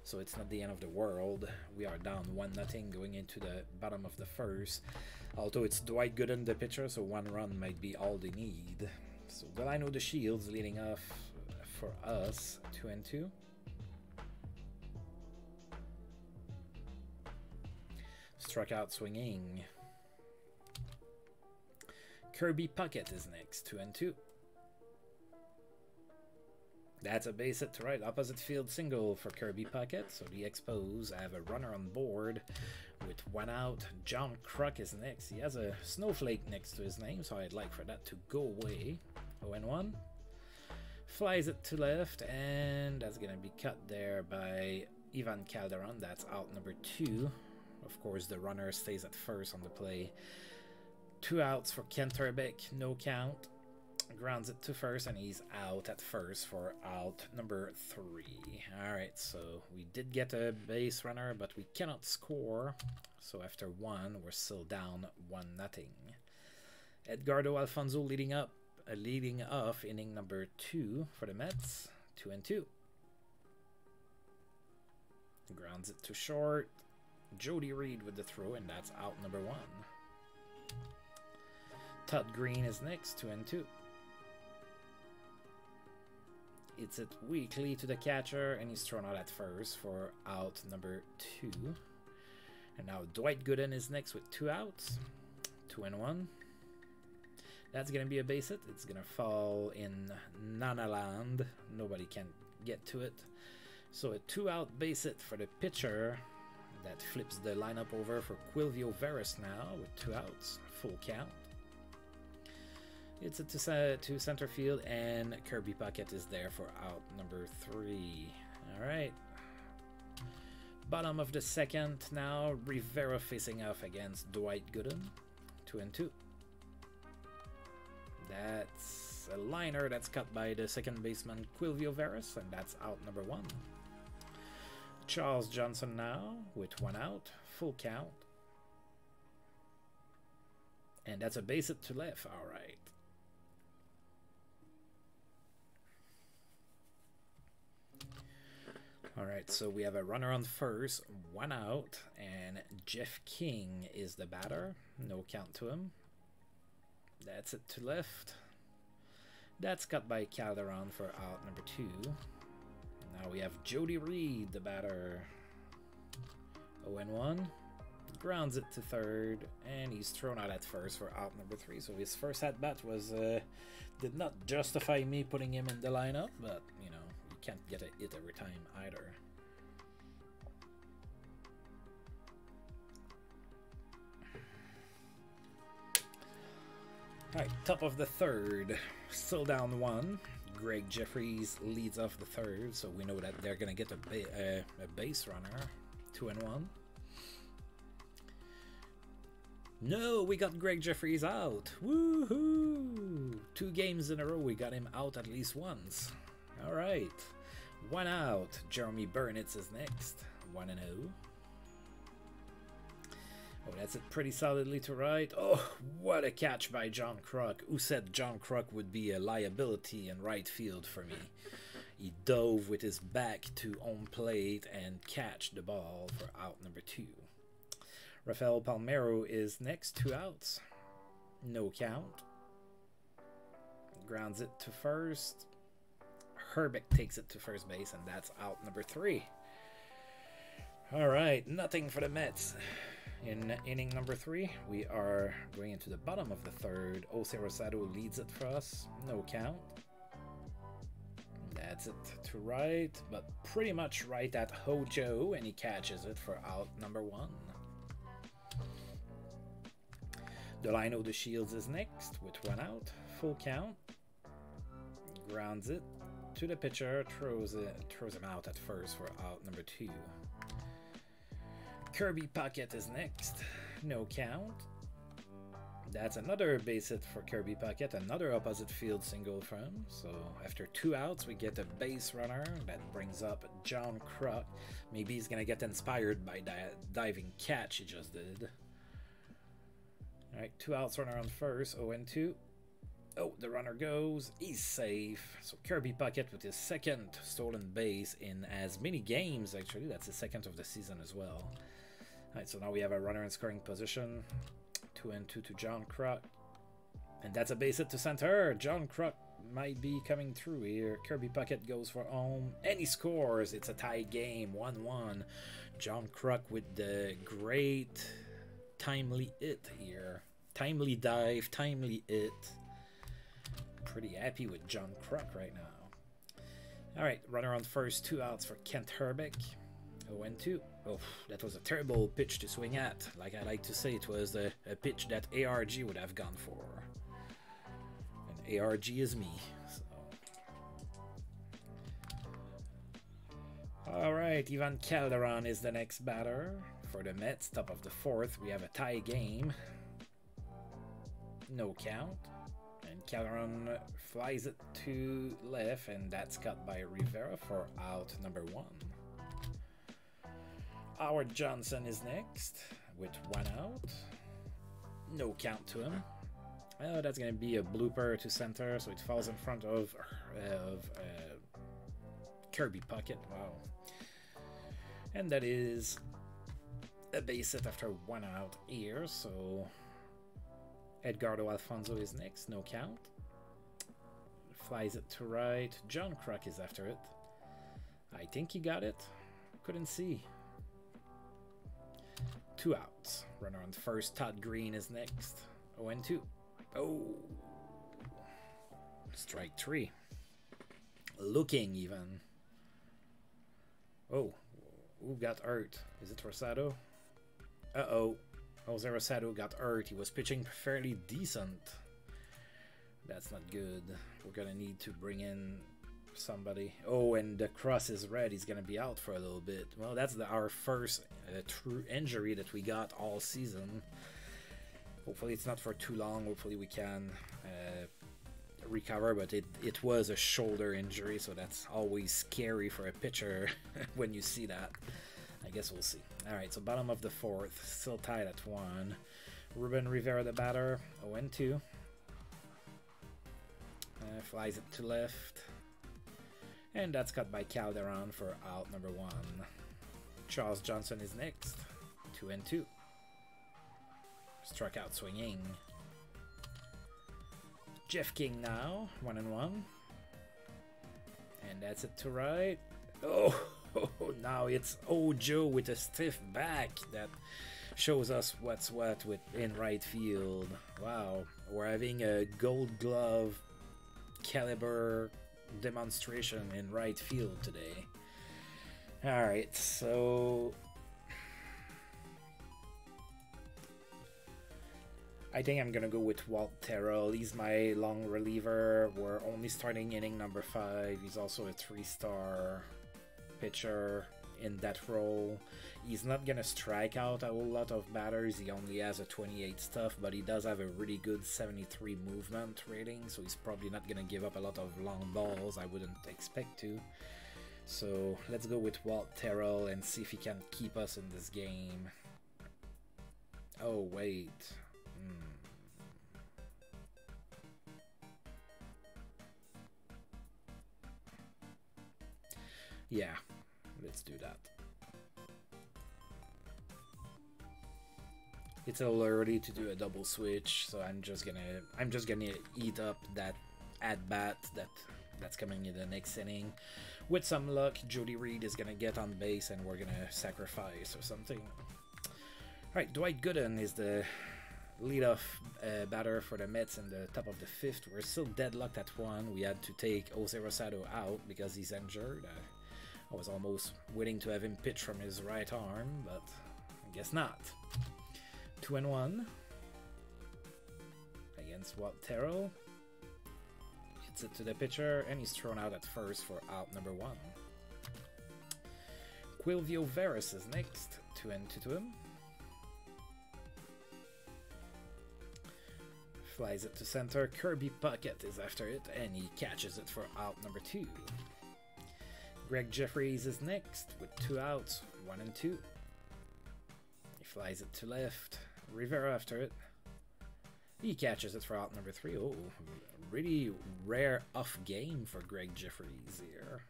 So it's not the end of the world. We are down 1-0 going into the bottom of the first. Although it's Dwight Gooden the pitcher, so 1 run might be all they need. So Delino the Shields leading off for us. 2-2. Struck out swinging. Kirby Puckett is next. 2-2. That's a base hit to right. Opposite field single for Kirby Puckett. So the Expos have a runner on board with 1 out. John Kruk is next. He has a snowflake next to his name, so I'd like for that to go away. 0-1. Flies it to left, and that's going to be cut there by Ivan Calderon. That's out number 2. Of course, the runner stays at first on the play. 2 outs for Kent Terbeck. No count. Grounds it to first, and he's out at first for out number 3. Alright, so we did get a base runner, but we cannot score. So after 1, we're still down 1-0. Edgardo Alfonso leading off inning number 2 for the Mets. 2-2. Grounds it to short. Jody Reed with the throw, and that's out number 1. Todd Green is next. 2-2. It's it weakly to the catcher, and he's thrown out at first for out number 2. And now Dwight Gooden is next with 2 outs. 2-1. That's going to be a base hit. It's going to fall in Nana Land. Nobody can get to it. So a 2-out base hit for the pitcher. That flips the lineup over for Quilvio Veras now with 2 outs. Full count. It's to center field, and Kirby Puckett is there for out number 3. Alright. Bottom of the second now. Rivera facing off against Dwight Gooden. 2-2. That's a liner that's cut by the second baseman Quilvio Veras, and that's out number 1. Charles Johnson now with 1 out. Full count. And that's a base hit to left. All right. All right, so we have a runner on first, 1 out, and Jeff King is the batter. No count to him. That's it to left. That's cut by Calderon for out number 2. Now we have Jody Reed, the batter. 0-1. Grounds it to third, and he's thrown out at first for out number 3. So his first at bat was did not justify me putting him in the lineup, but you know, you can't get a hit every time either. All right, top of the third, still down 1. Greg Jeffries leads off the third, so we know that they're gonna get a base runner. 2-1. No, we got Greg Jeffries out. Woohoo! 2 games in a row, we got him out at least once. All right, 1 out. Jeremy Burnitz is next. 1-0. Oh, that's it pretty solidly to right. Oh, what a catch by John Kruk. Who said John Kruk would be a liability in right field for me? He dove with his back to home plate and catch the ball for out number 2. Rafael Palmeiro is next, 2 outs. No count. Grounds it to first. Herbeck takes it to first base, and that's out number 3. All right, nothing for the Mets. In inning number 3, we are going into the bottom of the third. Jose Rosado leads it for us. No count. That's it to right, but pretty much right at Hojo, and he catches it for out number 1. Delino De Shields is next with 1 out. Full count. Grounds it to the pitcher, throws him out at first for out number 2. Kirby Puckett is next. No count. That's another base hit for Kirby Puckett, another opposite field single for him. So after 2 outs, we get a base runner that brings up John Kruk. Maybe he's going to get inspired by that diving catch he just did. All right, 2 outs, runner on first, 0-2. Oh, the runner goes. He's safe. So Kirby Puckett with his 2nd stolen base in as many games, actually. That's the 2nd of the season as well. All right, so now we have a runner in scoring position. 2-2 to John Kruk. And that's a base hit to center. John Kruk might be coming through here. Kirby Puckett goes for home, and he scores. It's a tie game, 1-1. John Kruk with the great timely hit here. Timely dive, timely hit. Pretty happy with John Kruk right now. All right, runner on first, 2 outs for Kent Herbeck. 0-2. Oh, that was a terrible pitch to swing at. Like I like to say, it was a pitch that ARG would have gone for. And ARG is me. So. All right, Ivan Calderon is the next batter. For the Mets, top of the 4th, we have a tie game. No count. And Calderon flies it to left, and that's cut by Rivera for out number 1. Howard Johnson is next with 1 out. No count to him. Oh, that's going to be a blooper to center, so it falls in front of Kirby Puckett. Wow. And that is a base hit after 1 out here, so Edgardo Alfonso is next. No count. Flies it to right. John Kruk is after it. I think he got it. Couldn't see. 2 outs. Runner on first. Todd Green is next. 0-2. Oh. Strike 3. Looking even. Oh. Who got hurt? Is it Rosado? Uh-oh. Jose Rosado got hurt. He was pitching fairly decent. That's not good. We're going to need to bring in somebody. Oh, and the cross is red. He's going to be out for a little bit. Well, that's our first true injury that we got all season. Hopefully it's not for too long. Hopefully we can recover, but it was a shoulder injury, so that's always scary for a pitcher when you see that. I guess we'll see. All right, so bottom of the 4th, still tied at 1. Ruben Rivera, the batter, 0-2. Flies it to left. And that's cut by Calderon for out number 1. Charles Johnson is next, 2-2. Struck out swinging. Jeff King now, 1-1. And that's it to right. Oh, now it's Joe with a stiff back that shows us what's what in right field. Wow, we're having a Gold Glove caliber demonstration in right field today. Alright, so I think I'm gonna go with Walt Terrell. He's my long reliever. We're only starting inning number 5. He's also a 3-star pitcher in that role. He's not gonna strike out a whole lot of batters. He only has a 28 stuff, but he does have a really good 73 movement rating, so he's probably not gonna give up a lot of long balls. I wouldn't expect to. So let's go with Walt Terrell and see if he can keep us in this game. Oh wait. Yeah, let's do that. It's a little early to do a double switch, so I'm just gonna eat up that at bat that's coming in the next inning. With some luck, Jody Reed is gonna get on base and we're gonna sacrifice or something. Alright, Dwight Gooden is the leadoff batter for the Mets in the top of the 5th. We're still deadlocked at 1. We had to take Jose Rosado out because he's injured. I was almost waiting to have him pitch from his right arm, but I guess not. 2-1 against Walt Terrell. Hits it to the pitcher, and he's thrown out at first for out number 1. Quilvio Veras is next, 2-2 to him. Flies it to center. Kirby Puckett is after it, and he catches it for out number 2. Greg Jeffries is next with 2 outs, 1-2. He flies it to left. Rivera after it. He catches it for out number 3. Oh, really rare off game for Greg Jeffries here.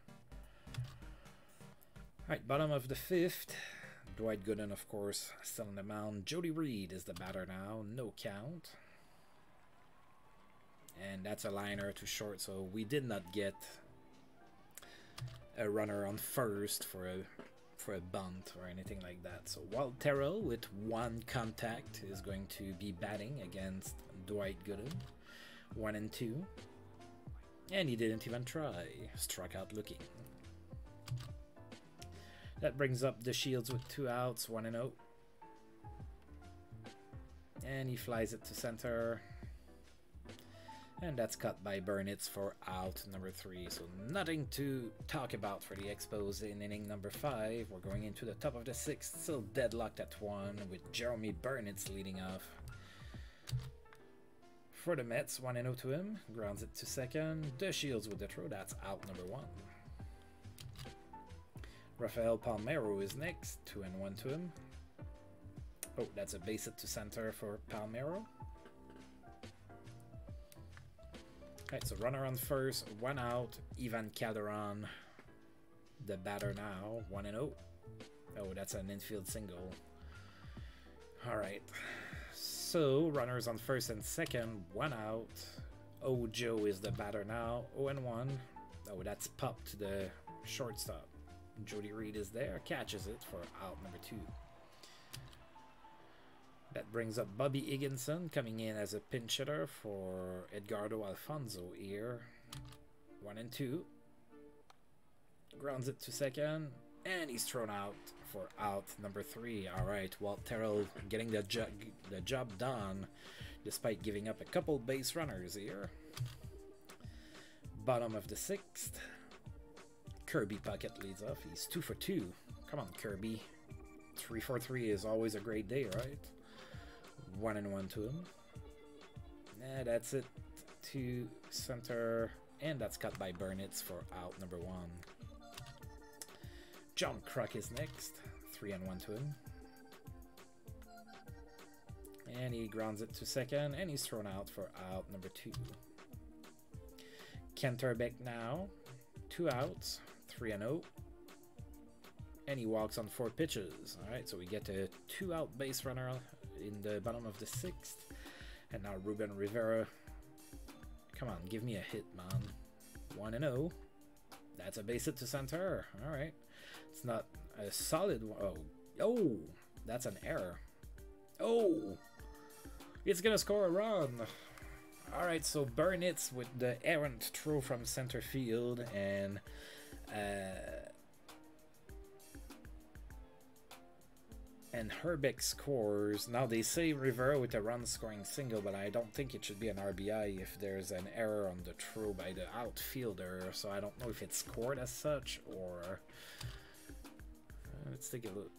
Alright, bottom of the 5th. Dwight Gooden, of course, still on the mound. Jody Reed is the batter now. No count. And that's a liner to short, so we did not get a runner on first for a bunt or anything like that. So Walt Terrell with 1 contact is going to be batting against Dwight Gooden. 1-2. And he didn't even try. Struck out looking. That brings up the Shields with 2 outs, 1-0. And he flies it to center. And that's cut by Burnitz for out number 3. So nothing to talk about for the Expos in inning number 5. We're going into the top of the 6th, still deadlocked at 1 with Jeremy Burnitz leading off. For the Mets, 1-0 to him. Grounds it to second. The Shields with the throw. That's out number 1. Rafael Palmeiro is next. 2-1 to him. Oh, that's a base hit to center for Palmeiro. Alright, so runner on first, 1 out. Ivan Calderon, the batter now, 1-0. Oh, that's an infield single. Alright, so runners on first and second, 1 out. Joe is the batter now, 0-1. Oh, that's popped to the shortstop. Jody Reed is there, catches it for out number 2. That brings up Bobby Higginson coming in as a pinch hitter for Edgardo Alfonso here. 1-2. Grounds it to second, and he's thrown out for out number 3. Alright, Walt Terrell getting the job done despite giving up a couple base runners here. Bottom of the 6th. Kirby Puckett leads off. He's 2 for 2. Come on, Kirby. 3 for 3 is always a great day, right? 1-1 to him. That's it to center, and that's cut by Burnitz for out number 1. John Kruk is next, 3-1 to him. and he grounds it to second, and he's thrown out for out number 2. Kenterbeck now, 2 outs, 3-0, and he walks on 4 pitches. All right, so we get a 2-out base runner in the bottom of the 6th, and now Ruben Rivera. Come on, give me a hit, man. 1-0. That's a base hit to center. All right, it's not a solid one. Oh, that's an error. Oh, it's gonna score a run. All right, so Burnitz with the errant throw from center field, and Herbeck scores. Now they say Rivera with a run-scoring single, but I don't think it should be an RBI if there's an error on the throw by the outfielder. So I don't know if it's scored as such, or let's take a look.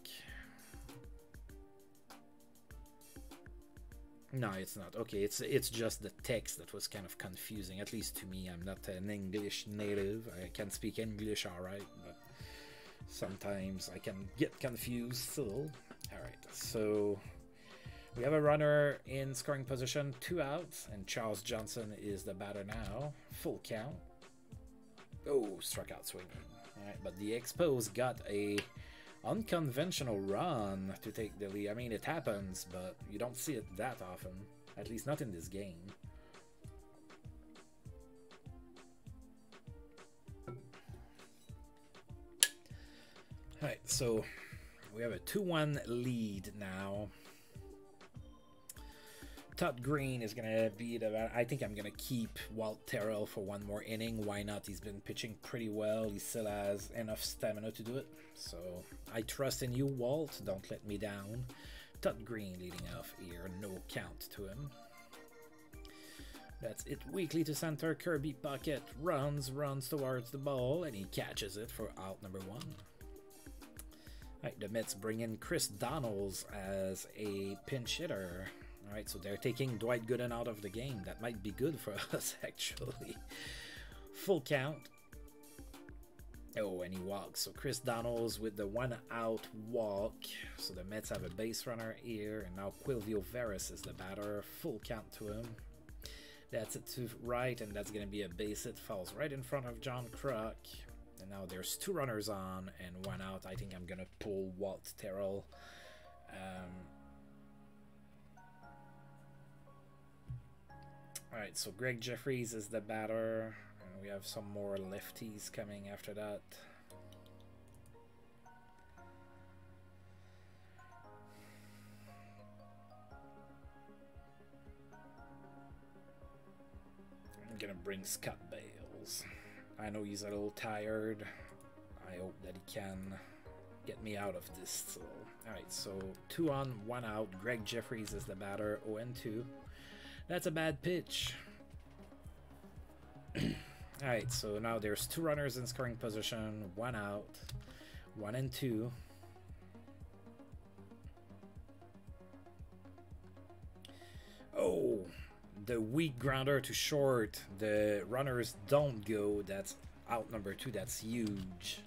No, it's not. Okay, it's just the text that was kind of confusing, at least to me. I'm not an English native. I can speak English all right, but sometimes I can get confused still. All right, so we have a runner in scoring position, 2 outs, and Charles Johnson is the batter now. Full count. Oh, struck out swinging. All right, but the Expos got a unconventional run to take the lead. I mean, it happens, but you don't see it that often, at least not in this game. Alright, so we have a 2-1 lead now. Todd Green is gonna be the. I think I'm gonna keep Walt Terrell for one more inning. Why not? He's been pitching pretty well. He still has enough stamina to do it. So I trust in you, Walt. Don't let me down. Todd Green leading off here. No count to him. That's it. Weekly to center. Kirby Puckett runs towards the ball, and he catches it for out number 1. Alright, the Mets bring in Chris Donalds as a pinch hitter. Alright, so they're taking Dwight Gooden out of the game. That might be good for us, actually. Full count. Oh, and he walks. So Chris Donalds with the 1-out walk. So the Mets have a base runner here. And now Quilvio Veras is the batter. Full count to him. That's it to right, and that's going to be a base hit. Falls right in front of John Kruk. And now there's 2 runners on and 1 out. I think I'm going to pull Walt Terrell. Alright, so Greg Jeffries is the batter. And we have some more lefties coming after that. I'm going to bring Scott Bales. I know he's a little tired. I hope that he can get me out of this still. Alright, so 2 on, 1 out. Greg Jeffries is the batter, 0-2. That's a bad pitch. Alright, so now there's 2 runners in scoring position, 1 out, 1-2. Oh, the weak grounder to short. The runners don't go. That's out number 2. That's huge.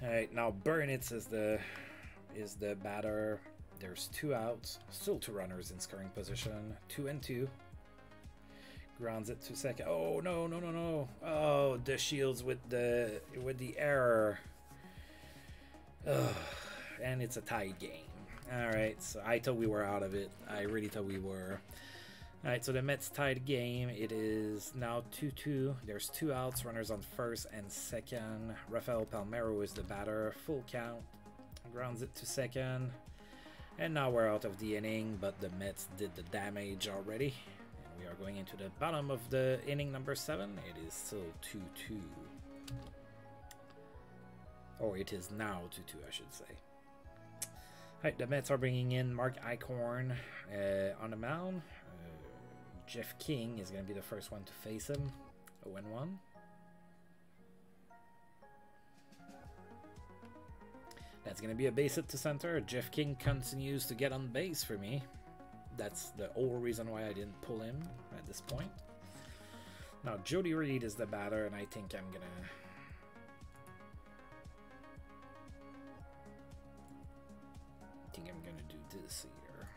Alright, now Burnitz is the batter. There's 2 outs, still 2 runners in scoring position, 2-2. Grounds it to second. Oh no! Oh, the Shields with the error. Ugh. And it's a tied game. All right, so I thought we were out of it. I really thought we were. All right, so the Mets tied game. It is now 2-2. There's 2 outs, runners on first and second. Rafael Palmeiro is the batter. Full count. Grounds it to second. And now we're out of the inning, but the Mets did the damage already. And we are going into the bottom of the inning number 7. It is still 2-2. Or it is now 2-2, I should say. Alright, the Mets are bringing in Mark Eichhorn on the mound. Jeff King is going to be the first one to face him. 0-1. That's going to be a base hit to center. Jeff King continues to get on base for me. That's the whole reason why I didn't pull him at this point. Now, Jody Reed is the batter, and I think I'm going to do this here.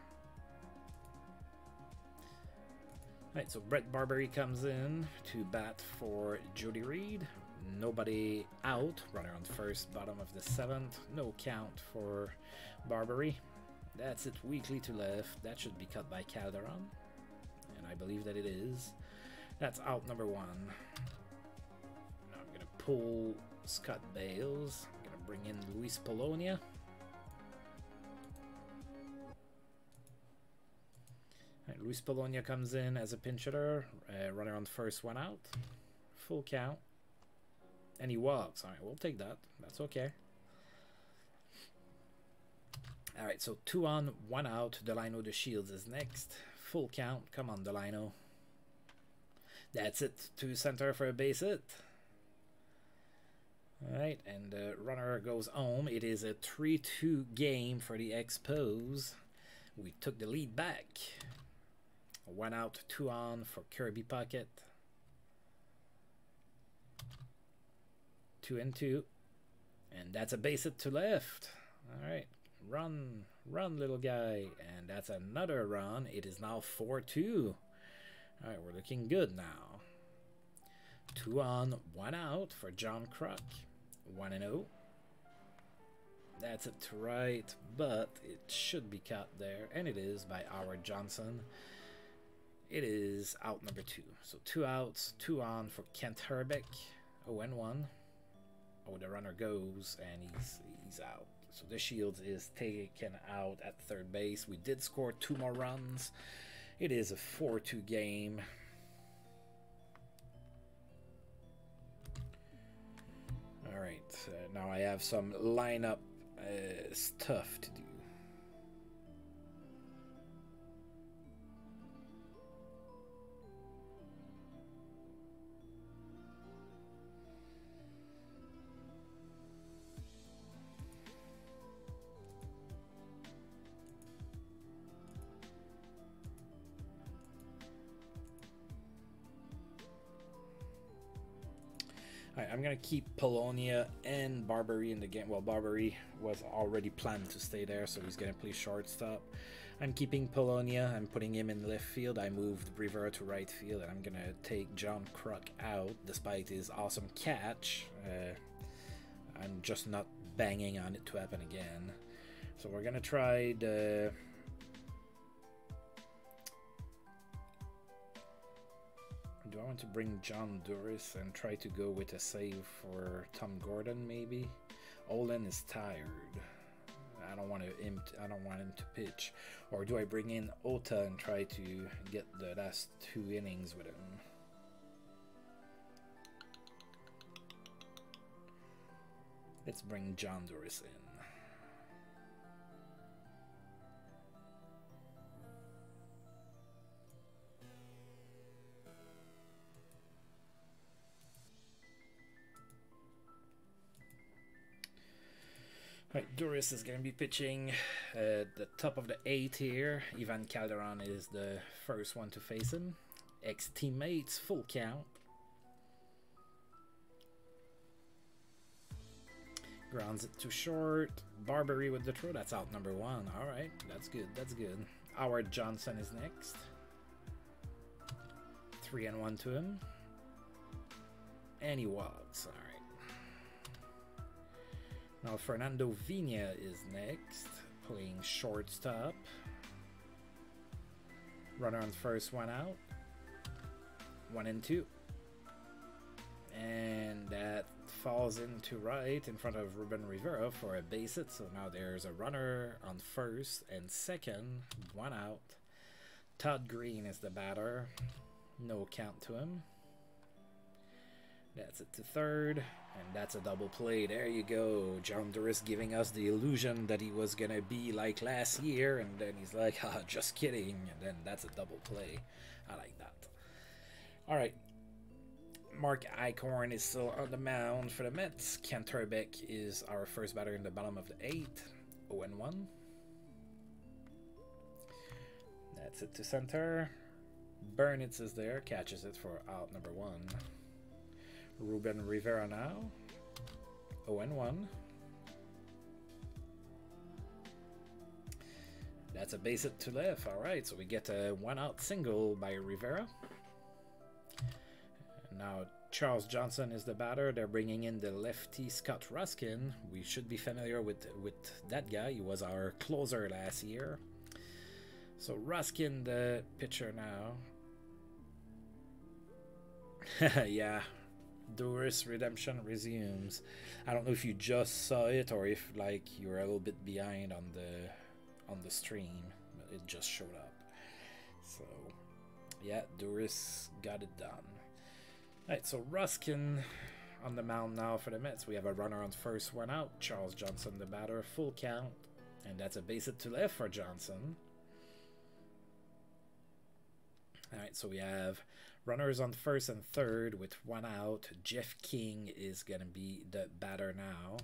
Right, so Brett Barbary comes in to bat for Jody Reed. Nobody out. Runner on first, bottom of the 7th. No count for Barbary. That's it, weakly to left. That should be cut by Calderon. And I believe that it is. That's out number 1. Now I'm going to pull Scott Bales. I'm going to bring in Luis Polonia. Right, Luis Polonia comes in as a pinch hitter. Runner on first, 1 out. Full count. And he walks. All right, we'll take that. That's okay. All right, so 2 on, 1 out. Delino De Shields is next. Full count. Come on, Delino. That's it. To center for a base hit. All right, and the runner goes home. It is a 3-2 game for the Expos. We took the lead back. 1 out, 2 on for Kirby Puckett. 2 and 2. And that's a base hit to left. All right. Run, little guy. And that's another run. It is now 4-2. All right, we're looking good now. 2 on, 1 out for John Kruk. 1 and 0. That's it to right, but it should be caught there. And it is by Howard Johnson. It is out number 2. So 2 outs, 2 on for Kent Herbeck. 0 and 1. Oh, the runner goes and he's out. So the Shields is taken out at third base. We did score 2 more runs. It is a 4-2 game. All right, now I have some lineup stuff to do. Alright, I'm going to keep Polonia and Barbary in the game. Well, Barbary was already planned to stay there, so he's going to play shortstop. I'm keeping Polonia. I'm putting him in left field. I moved Rivera to right field, and I'm going to take John Kruk out, despite his awesome catch. I'm just not banging on it to happen again. So we're going to try the... Do I want to bring John Duris and try to go with a save for Tom Gordon maybe? Olin is tired. I don't want him to pitch. Or do I bring in Ota and try to get the last 2 innings with him? Let's bring John Duris in. Right, Duris is going to be pitching the top of the 8th here. Ivan Calderon is the first one to face him. Ex-teammates, full count. Grounds it to short. Barbary with the throw. That's out number 1. All right, that's good. That's good. Howard Johnson is next. 3 and 1 to him. And he walks. All right. Now Fernando Vina is next, playing shortstop. Runner on first, 1 out. 1 and 2. And that falls into right in front of Ruben Rivera for a base hit. So now there's a runner on first and second, 1 out. Todd Green is the batter. No count to him. That's it to third, and that's a double play. There you go. John Duris giving us the illusion that he was going to be like last year, and then he's like, ah, just kidding, and then that's a double play. I like that. All right. Mark Eichhorn is still on the mound for the Mets. Kent Herbeck is our first batter in the bottom of the 8th. 0 and 1. That's it to center. Burnitz is there, catches it for out number 1. Ruben Rivera now. 0 and 1. That's a base hit to left. All right, so we get a 1-out single by Rivera. Now Charles Johnson is the batter. They're bringing in the lefty Scott Ruskin. We should be familiar with that guy. He was our closer last year. So Ruskin, the pitcher now. Yeah, Doris redemption resumes. I don't know if you just saw it or if like you were a little bit behind on the stream, but it just showed up. So yeah, Doris got it done. Alright, so Ruskin on the mound now for the Mets. We have a runner on first, 1 out. Charles Johnson the batter, full count, and that's a base hit to left for Johnson. Alright, so we have runners on first and third with 1 out. Jeff King is going to be the batter now.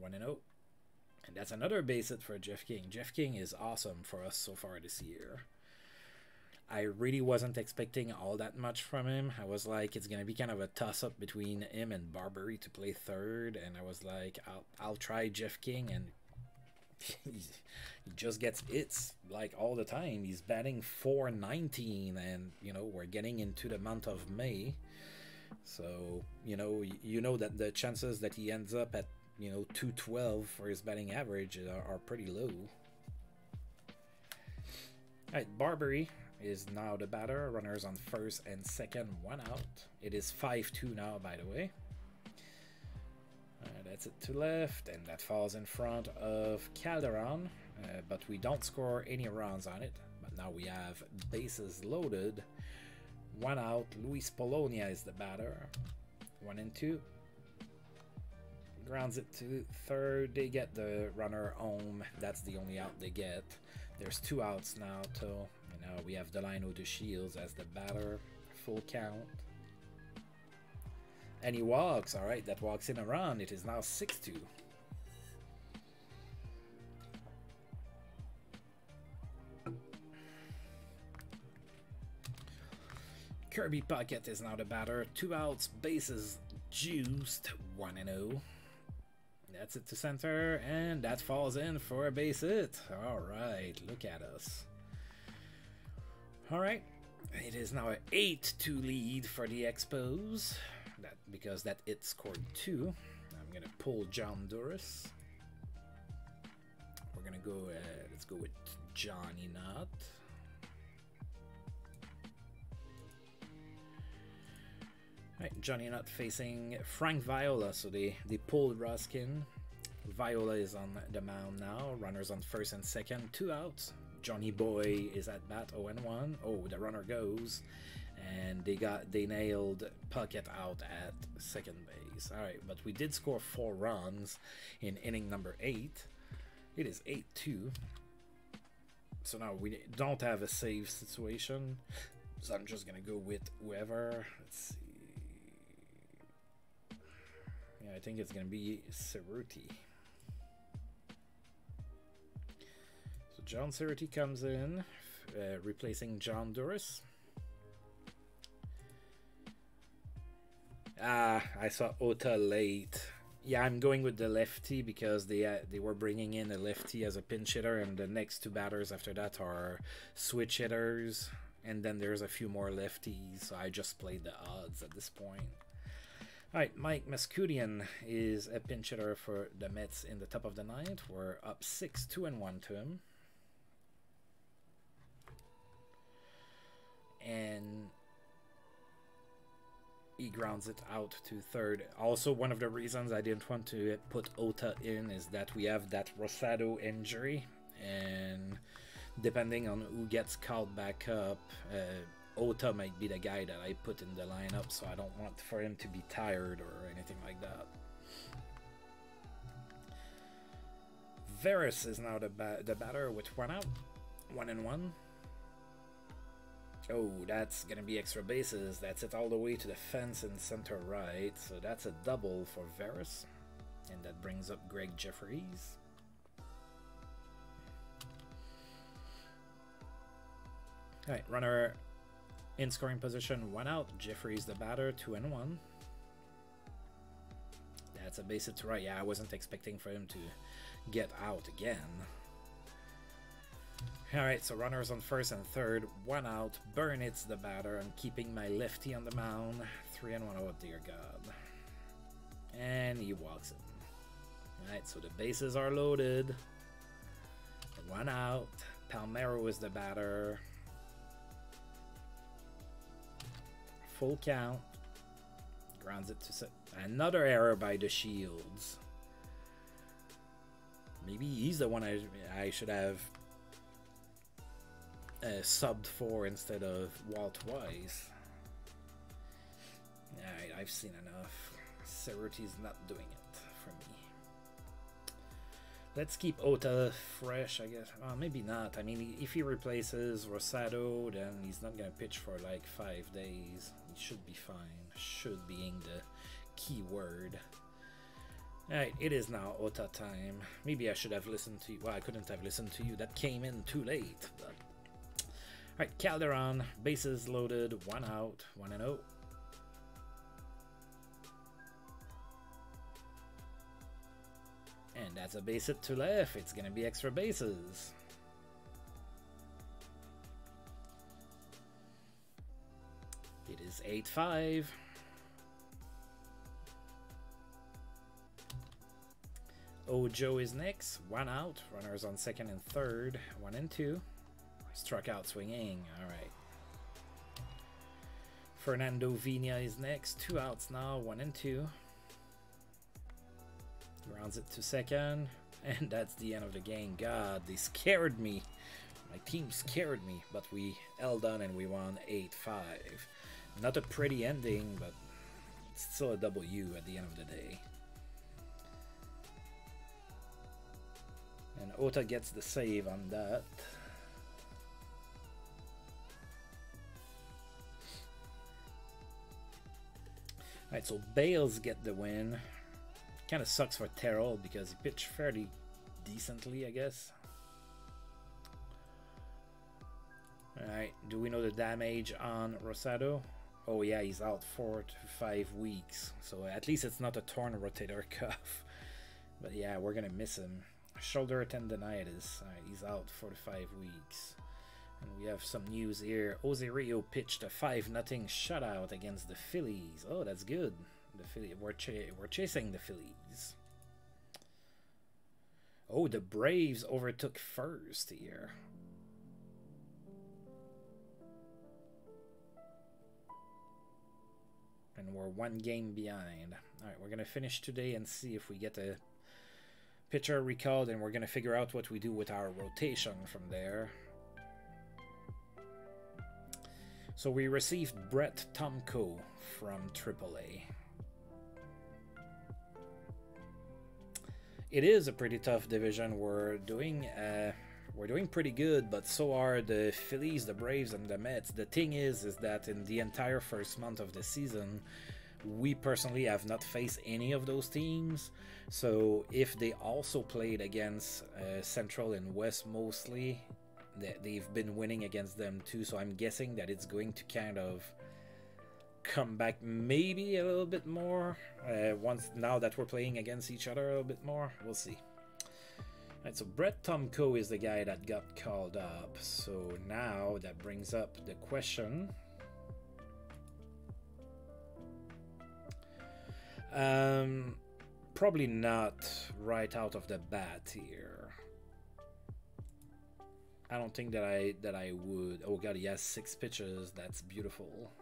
1-0. And that's another base hit for Jeff King. Jeff King is awesome for us so far this year. I really wasn't expecting all that much from him. I was like, it's going to be kind of a toss-up between him and Barbary to play third. And I was like, I'll try Jeff King, and he just gets hits like all the time. He's batting .419, and you know, we're getting into the month of May, so you know that the chances that he ends up at .212 for his batting average are pretty low. Alright, Barbary is now the batter. Runners on first and second, 1 out. It is 5-2 now, by the way. That's it to left, and that falls in front of Calderon, but we don't score any runs on it. But now we have bases loaded, 1 out. Luis Polonia is the batter, 1-2. Grounds it to third. They get the runner home. That's the only out they get. There's 2 outs now till we have Delino de Shields as the batter, full count. And he walks. All right, that walks in a run. It is now 6-2. Kirby Puckett is now the batter. 2 outs, bases juiced, 1-0. That's it to center, and that falls in for a base hit. All right, look at us. All right, it is now an 8-2 lead for the Expos. Because that it scored 2. I'm gonna pull John Doris. We're gonna go. Let's go with Johnny Nutt. Alright, Johnny Nutt facing Frank Viola. So they pulled Ruskin. Viola is on the mound now. Runners on first and second, 2 outs. Johnny Boy is at bat, 0-1. Oh, the runner goes. And they nailed Puckett out at second base. All right, but we did score 4 runs in inning number 8. It is 8-2. So now we don't have a save situation. So I'm just gonna go with whoever. Let's see. Yeah, I think it's gonna be Cerruti. So John Cerruti comes in, replacing John Doris. I saw Ota late. Yeah, I'm going with the lefty because they were bringing in a lefty as a pinch hitter, and the next 2 batters after that are switch hitters, and then there's a few more lefties, so I just played the odds at this point. Alright, Mike Mascudian is a pinch hitter for the Mets in the top of the 9th. We're up 6-2-1 to him. And he grounds it out to third. Also, one of the reasons I didn't want to put Ota in is that we have that Rosado injury, and depending on who gets called back up, Ota might be the guy that I put in the lineup, so I don't want for him to be tired or anything like that. Veras is now the batter with 1 out, 1-1. Oh, that's going to be extra bases. That's it all the way to the fence in center right. So that's a double for Veras. And that brings up Greg Jeffries. Alright, runner in scoring position, 1 out. Jeffries the batter, 2-1. That's a base hit to right. Yeah, I wasn't expecting for him to get out again. Alright, so runners on first and third, 1 out. Burn it's the batter. I'm keeping my lefty on the mound. 3 and 1 out, dear God. And he walks in. Alright, so the bases are loaded. 1 out. Palmeiro is the batter. Full count. Grounds it to set. Another error by the Shields. Maybe he's the one I should have subbed for instead of Walt Wise. Alright, I've seen enough. Cerruti's not doing it for me. Let's keep Ota fresh, I guess. Maybe not. I mean, if he replaces Rosado, then he's not going to pitch for like 5 days. He should be fine. Should being the key word. Alright, it is now Ota time. Maybe I should have listened to you. Well, I couldn't have listened to you. That came in too late. But... Alright, Calderon. Bases loaded. 1 out. 1 and 0. And that's a base hit to left. It's going to be extra bases. It is 8-5. Ojo is next. 1 out. Runners on second and third. 1 and 2. Struck out swinging. All right. Fernando Vina is next. 2 outs now. 1 and 2. Grounds it to second. And that's the end of the game. God, they scared me. My team scared me. But we held on and we won 8-5. Not a pretty ending, but it's still a W at the end of the day. And Ota gets the save on that. Alright, so Bales get the win. Kind of sucks for Terrell because he pitched fairly decently, I guess. Alright, do we know the damage on Rosado? Oh yeah, he's out 4 to 5 weeks. So at least it's not a torn rotator cuff. But yeah, we're gonna miss him. Shoulder tendonitis. Alright, he's out 4 to 5 weeks. And we have some news here. Jose Rio pitched a 5-0 shutout against the Phillies. Oh, that's good. The Phillies, we're chasing the Phillies. Oh, the Braves overtook first here. And we're 1 game behind. Alright, we're gonna finish today and see if we get a pitcher recalled, and we're gonna figure out what we do with our rotation from there. So we received Brett Tomko from AAA. It is a pretty tough division. We're doing pretty good, but so are the Phillies, the Braves, and the Mets. The thing is that in the entire first month of the season, we personally have not faced any of those teams. So if they also played against Central and West mostly, they've been winning against them too. So I'm guessing that it's going to kind of come back maybe a little bit more now that we're playing against each other a little bit more. We'll see. Alright, so Brett Tomko is the guy that got called up. So now that brings up the question. Probably not right out of the bat here. I don't think that I would. Oh god, he has 6 pitches. That's beautiful.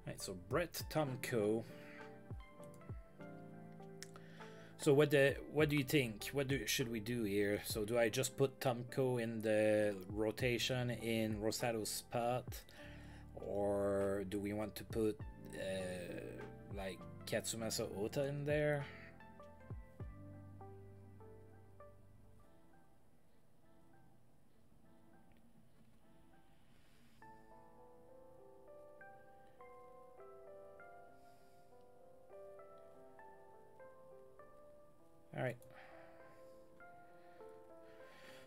Alright, so Brett Tomko. So what do you think? Should we do here? So do I just put Tomko in the rotation in Rosado's spot, or do we want to put like Katsumasa Ota in there? All right.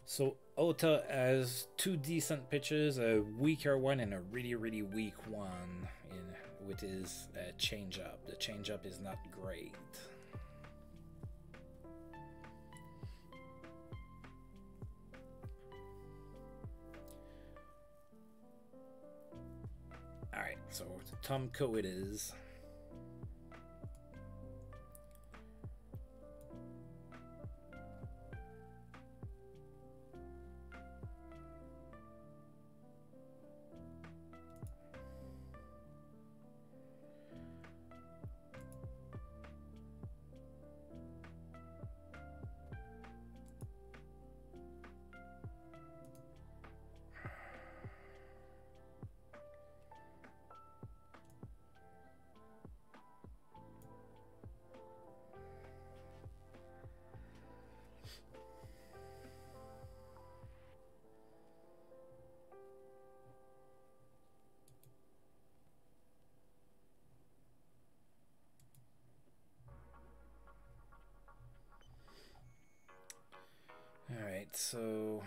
So Ota has two decent pitches, a weaker one and a really, really weak one with his changeup. The changeup is not great. Alright, so Tomko it is. Alright, so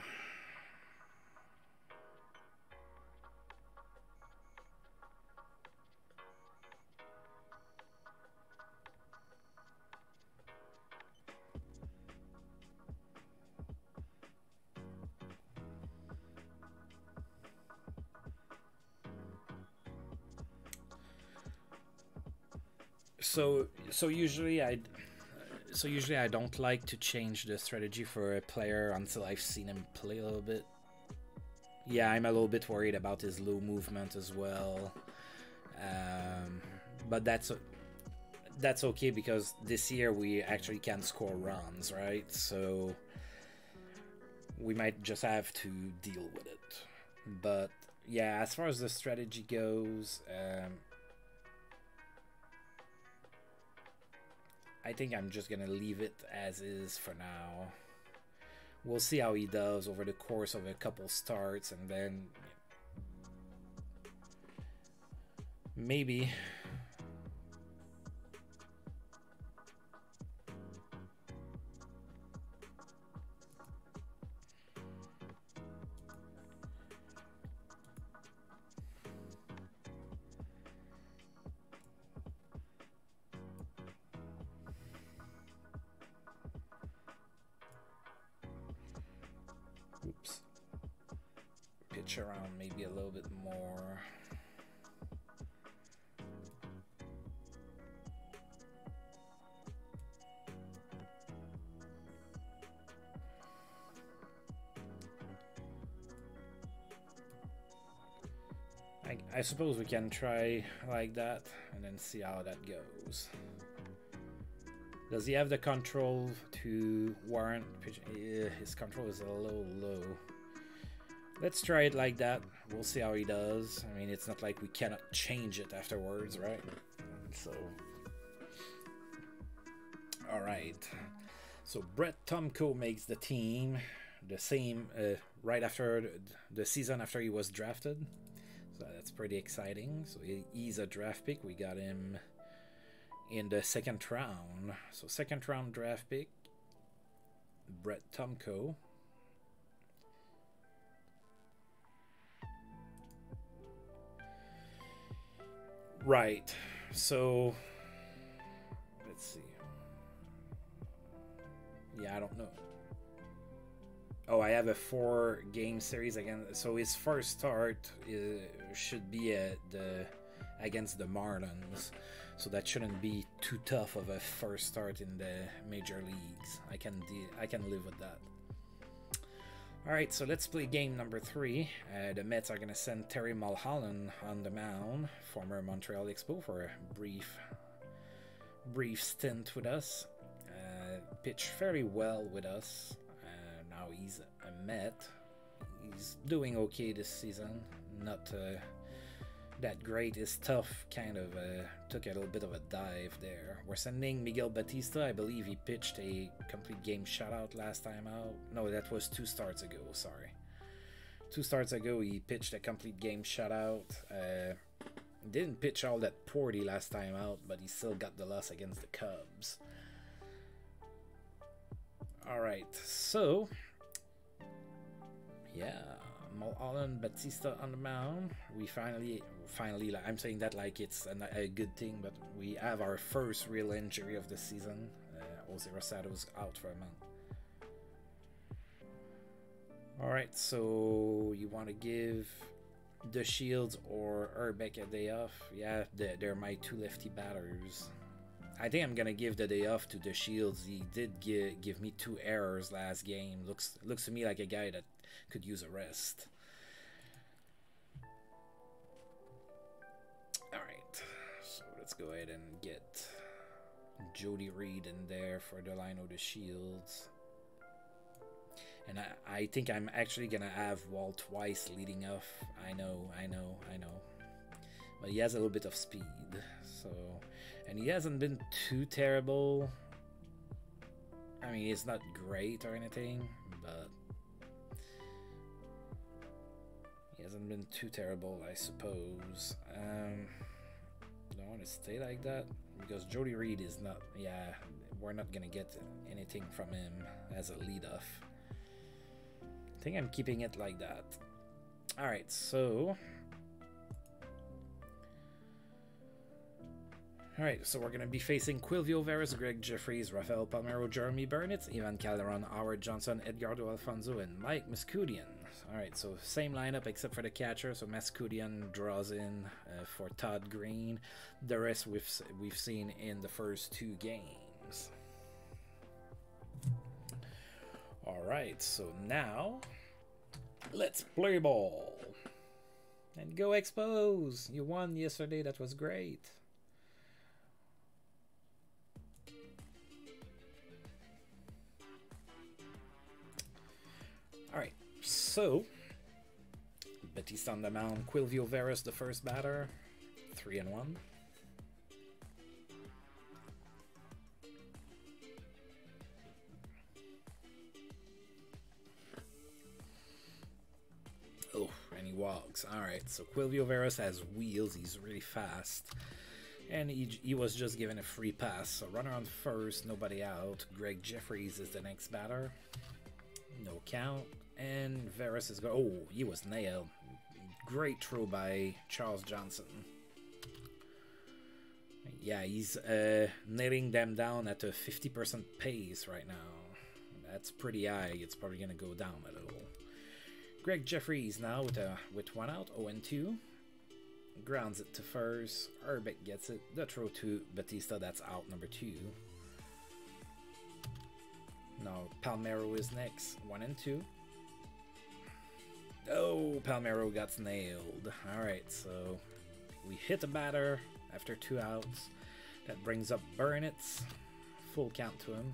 usually I don't like to change the strategy for a player until I've seen him play a little bit. Yeah, I'm a little bit worried about his low movement as well. But that's okay because this year we actually can score runs, right? So we might just have to deal with it. But yeah, as far as the strategy goes, I think I'm just gonna leave it as is for now. We'll see how he does over the course of a couple starts, and then maybe pitch around maybe a little bit more. I suppose we can try like that and then see how that goes. Does he have the control to warrant pitch? Yeah, his control is a little low. Let's try it like that. We'll see how he does. I mean, it's not like we cannot change it afterwards, right? So, all right. So Brett Tomko makes the team the same right after the season after he was drafted. So that's pretty exciting. So he's a draft pick. We got him in the second round. So second round draft pick, Brett Tomko. Right. So let's see. Yeah, I don't know. Oh, I have a 4-game series again. So his first start should be against the Marlins. So that shouldn't be too tough of a first start in the major leagues. I can live with that. All right, so let's play game number 3. The Mets are going to send Terry Mulholland on the mound, former Montreal Expos, for a brief stint with us. Pitched fairly well with us. Now he's a Met. He's doing okay this season. Not that great. His tough kind of took a little bit of a dive there. We're sending Miguel Batista. I believe he pitched a complete game shutout last time out. No, that was 2 starts ago. Sorry. 2 starts ago, he pitched a complete game shutout. Didn't pitch all that poorly last time out, but he still got the loss against the Cubs. Alright, so Yeah, Mulholland Batista on the mound. We finally, I'm saying that like it's a good thing, but we have our first real injury of the season. Jose Rosado's out for a month. Alright, so you want to give the Shields or Urbeck a day off? Yeah, they're my two lefty batters. I think I'm gonna give the day off to the Shields. He did give me 2 errors last game. Looks to me like a guy that could use a rest. Alright, so let's go ahead and get Jody Reed in there for the line of the Shields. And I think I'm actually gonna have Walt twice leading off. I know. But he has a little bit of speed, so, and he hasn't been too terrible. I mean, it's not great or anything, but he hasn't been too terrible, I suppose. Don't want to stay like that because Jody Reed is not. Yeah, we're not gonna get anything from him as a lead off. I think I'm keeping it like that. Alright, so we're going to be facing Quilvio Veras, Greg Jeffries, Rafael Palmeiro, Jeremy Burnitz, Ivan Calderon, Howard Johnson, Edgardo Alfonso, and Mike Mascudian. Alright, so same lineup except for the catcher. So Mascudian draws in for Todd Green. The rest we've seen in the first 2 games. Alright, so now let's play ball. And go Expos! You won yesterday, that was great. Alright, so Batista on the mound, Quilvio Veras the first batter, 3-1. Oh, and he walks. Alright, so Quilvio Veras has wheels, he's really fast. And he was just given a free pass. So runner on first, nobody out. Greg Jeffries is the next batter. No count. And Veras is going. Oh, he was nailed. Great throw by Charles Johnson. Yeah, he's nailing them down at a 50% pace right now. That's pretty high. It's probably going to go down a little. Greg Jeffries now with 1 out, 0-2. Grounds it to first. Urbeck gets it. The throw to Batista, that's out, number 2. Now Palmeiro is next, 1-2. Oh, Palmeiro got nailed. Alright, so we hit the batter after 2 outs. That brings up Burnitz. Full count to him.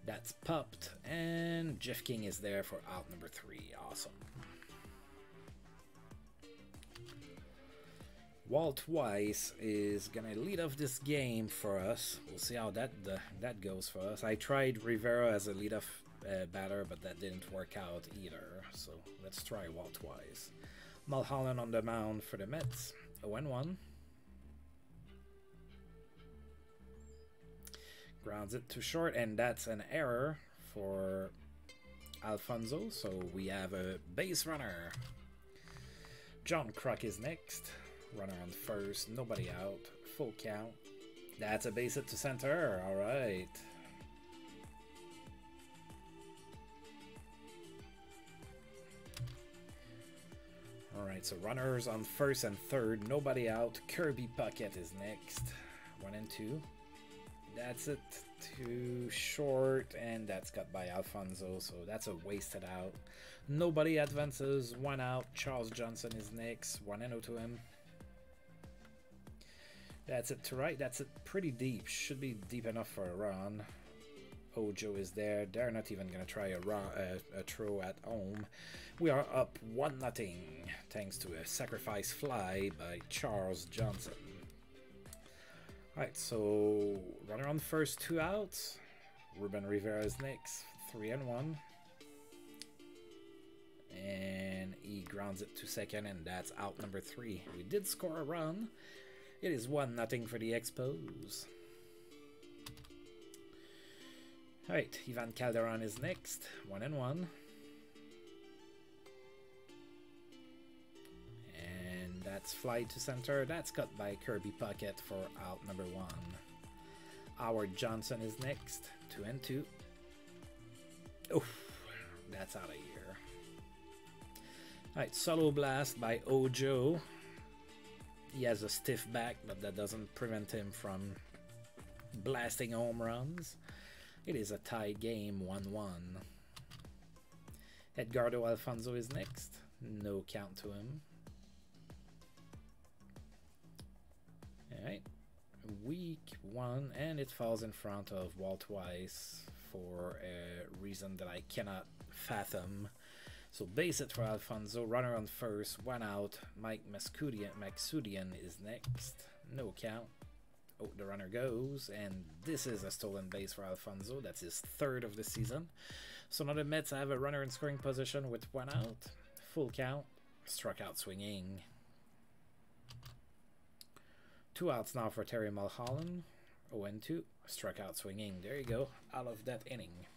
That's popped. And Jeff King is there for out number 3. Awesome. Walt Weiss is gonna lead off this game for us. We'll see how that goes for us. I tried Rivera as a leadoff batter, but that didn't work out either. So let's try Walt Weiss. Mulholland on the mound for the Mets. 0-1. Grounds it to short, and that's an error for Alfonso. So we have a base runner. John Kruk is next. Runner on first, nobody out, full count. That's a base hit to center, alright. Alright, so runners on first and third, nobody out. Kirby Puckett is next, 1-2. That's it, too short, and that's cut by Alfonso, so that's a wasted out. Nobody advances, 1 out. Charles Johnson is next, 1-0 to him. That's it to right. That's it pretty deep. Should be deep enough for a run. Ojo is there. They're not even going to try a throw at home. We are up 1-0 thanks to a sacrifice fly by Charles Johnson. Alright, so runner on first, 2 outs. Ruben Rivera is next, 3-1. And he grounds it to second, and that's out number 3. We did score a run. It is 1-0 for the Expos. Alright, Ivan Calderon is next. 1-1. And that's fly to center. That's cut by Kirby Puckett for out number 1. Howard Johnson is next. 2-2. Oh, that's out of here. Alright, Solo Blast by Ojo. He has a stiff back, but that doesn't prevent him from blasting home runs. It is a tied game, 1-1. Edgardo Alfonso is next. No count to him. Alright. Week 1, and it falls in front of Wall twice for a reason that I cannot fathom. So base it for Alfonso, runner on first, 1 out. Mike Maxudian is next. No count. Oh, the runner goes, and this is a stolen base for Alfonso. That's his 3rd of the season. So now the Mets have a runner in scoring position with 1 out. Full count. Struck out swinging. 2 outs now for Terry Mulholland. 0-2. Struck out swinging. There you go. Out of that inning.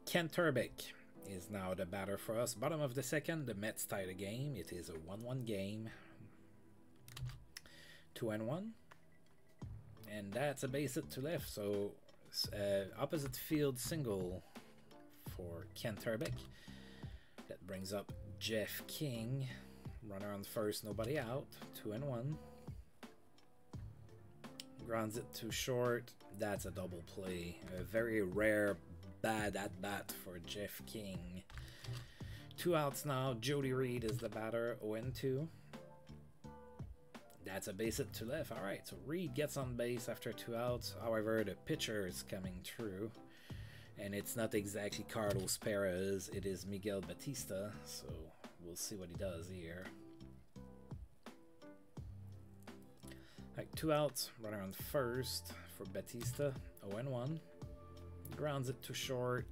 Ken Turbick is now the batter for us. Bottom of the 2nd, the Mets tie the game. It is a 1-1 game. 2-1. And that's a base hit to left. So opposite field single for Ken Turbick. That brings up Jeff King. Runner on first, nobody out. 2-1. Grounds it to short. That's a double play. A very rare bad at bat for Jeff King. 2 outs now. Jody Reed is the batter. 0-2. That's a base hit to left. Alright, so Reed gets on base after 2 outs. However, the pitcher is coming through. And it's not exactly Carlos Perez. It is Miguel Batista. So we'll see what he does here. Alright, 2 outs. Runner on first for Batista. 0-1. Grounds it to short.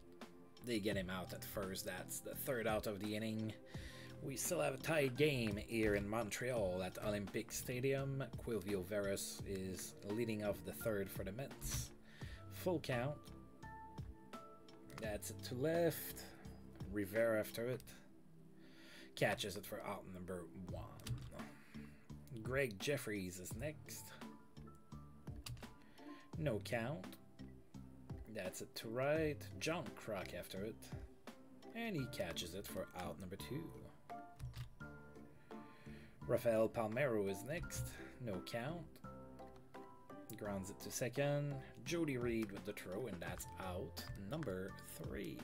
They get him out at first. That's the 3rd out of the inning. We still have a tied game here in Montreal at Olympic Stadium. Quilvio Veras is leading off the 3rd for the Mets. Full count. That's it to left. Rivera after it. Catches it for out number 1. Greg Jeffries is next. No count. That's it to right. John Kruk after it. And he catches it for out number 2. Rafael Palmeiro is next. No count. Grounds it to 2nd. Jody Reed with the throw, and that's out number 3.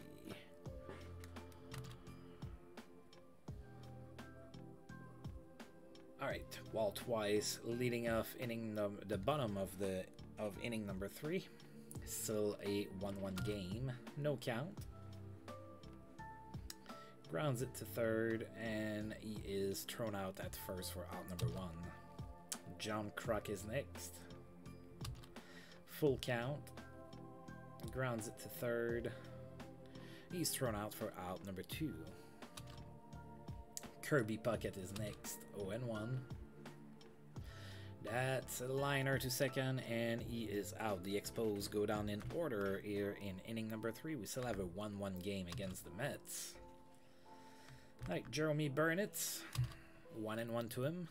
Alright, Wall twice leading off inning the bottom of inning number 3. Still a 1-1 game. No count. Grounds it to 3rd, and he is thrown out at first for out number 1. John Kruk is next. Full count. Grounds it to 3rd. He's thrown out for out number 2. Kirby Puckett is next. 0-1. That's a liner to 2nd, and he is out. The Expos go down in order here in inning number 3. We still have a 1-1 game against the Mets. Alright, Jeremy Burnett. 1-1 to him.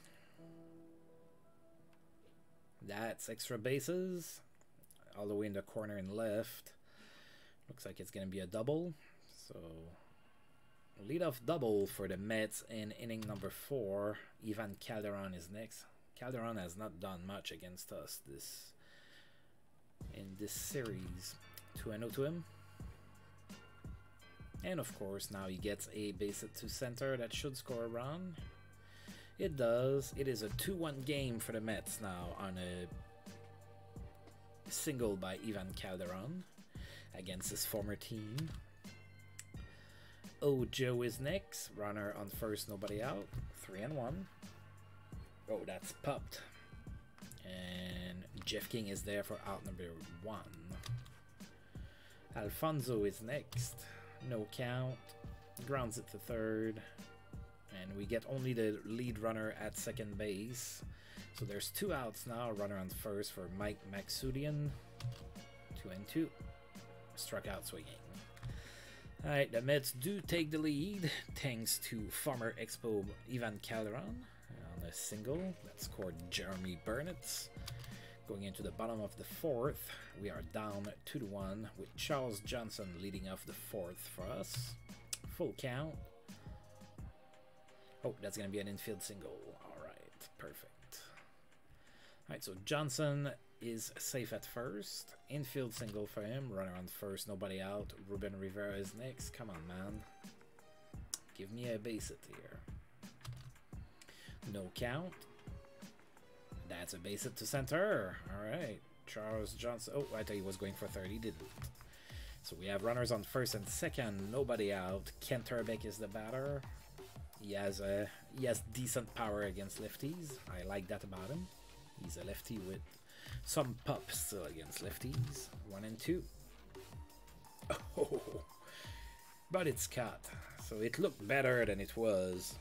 That's extra bases. All the way in the corner and left. Looks like it's going to be a double. So, leadoff double for the Mets in inning number 4. Ivan Calderon is next. Calderon has not done much against us in this series. 2-0 to him. And of course, now he gets a base hit to center that should score a run. It does. It is a 2-1 game for the Mets now on a single by Ivan Calderon against his former team. Ojo is next. Runner on first, nobody out. 3-1. Oh, that's popped. And Jeff King is there for out number 1. Alfonso is next. No count. Grounds it to 3rd. And we get only the lead runner at second base. So there's 2 outs now. Runner on first for Mike Maxudian. 2-2. Struck out swinging. Alright, the Mets do take the lead thanks to former Expo Ivan Calderon on a single that scored Jeremy Burnett. Going into the bottom of the 4th, we are down 2-1 with Charles Johnson leading off the 4th for us. Full count. Oh, that's going to be an infield single. Alright, perfect. Alright, so Johnson is safe at first. Infield single for him. Runner on first, nobody out. Ruben Rivera is next. Come on, man. Give me a base hit here. No count. That's a base hit to center. Alright. Charles Johnson. Oh, I thought he was going for third. He didn't. So we have runners on first and second. Nobody out. Kent Herbeck is the batter. He has decent power against lefties. I like that about him. He's a lefty with some pop still against lefties. 1-2. Oh, but it's cut. So it looked better than it was.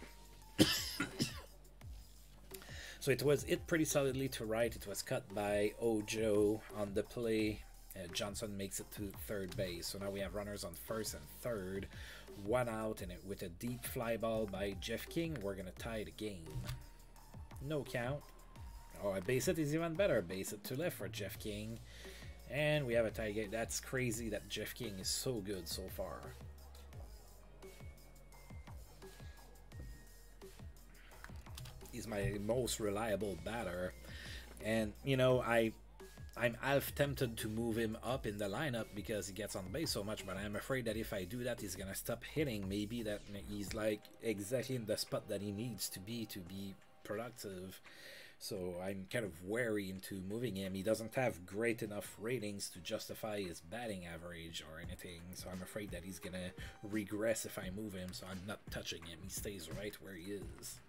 So it was hit pretty solidly to right. It was cut by Ojo on the play. Johnson makes it to third base. So now we have runners on first and third. 1 out, and with a deep fly ball by Jeff King, we're going to tie the game. No count. Oh, a base hit is even better. Base hit to left for Jeff King. And we have a tie game. That's crazy that Jeff King is so good so far. He's my most reliable batter. And, you know, I'm half tempted to move him up in the lineup because he gets on base so much, but I'm afraid that if I do that, he's going to stop hitting. Maybe that he's like exactly in the spot that he needs to be productive. So I'm kind of wary into moving him. He doesn't have great enough ratings to justify his batting average or anything, so I'm afraid that he's gonna regress if I move him, so I'm not touching him. He stays right where he is.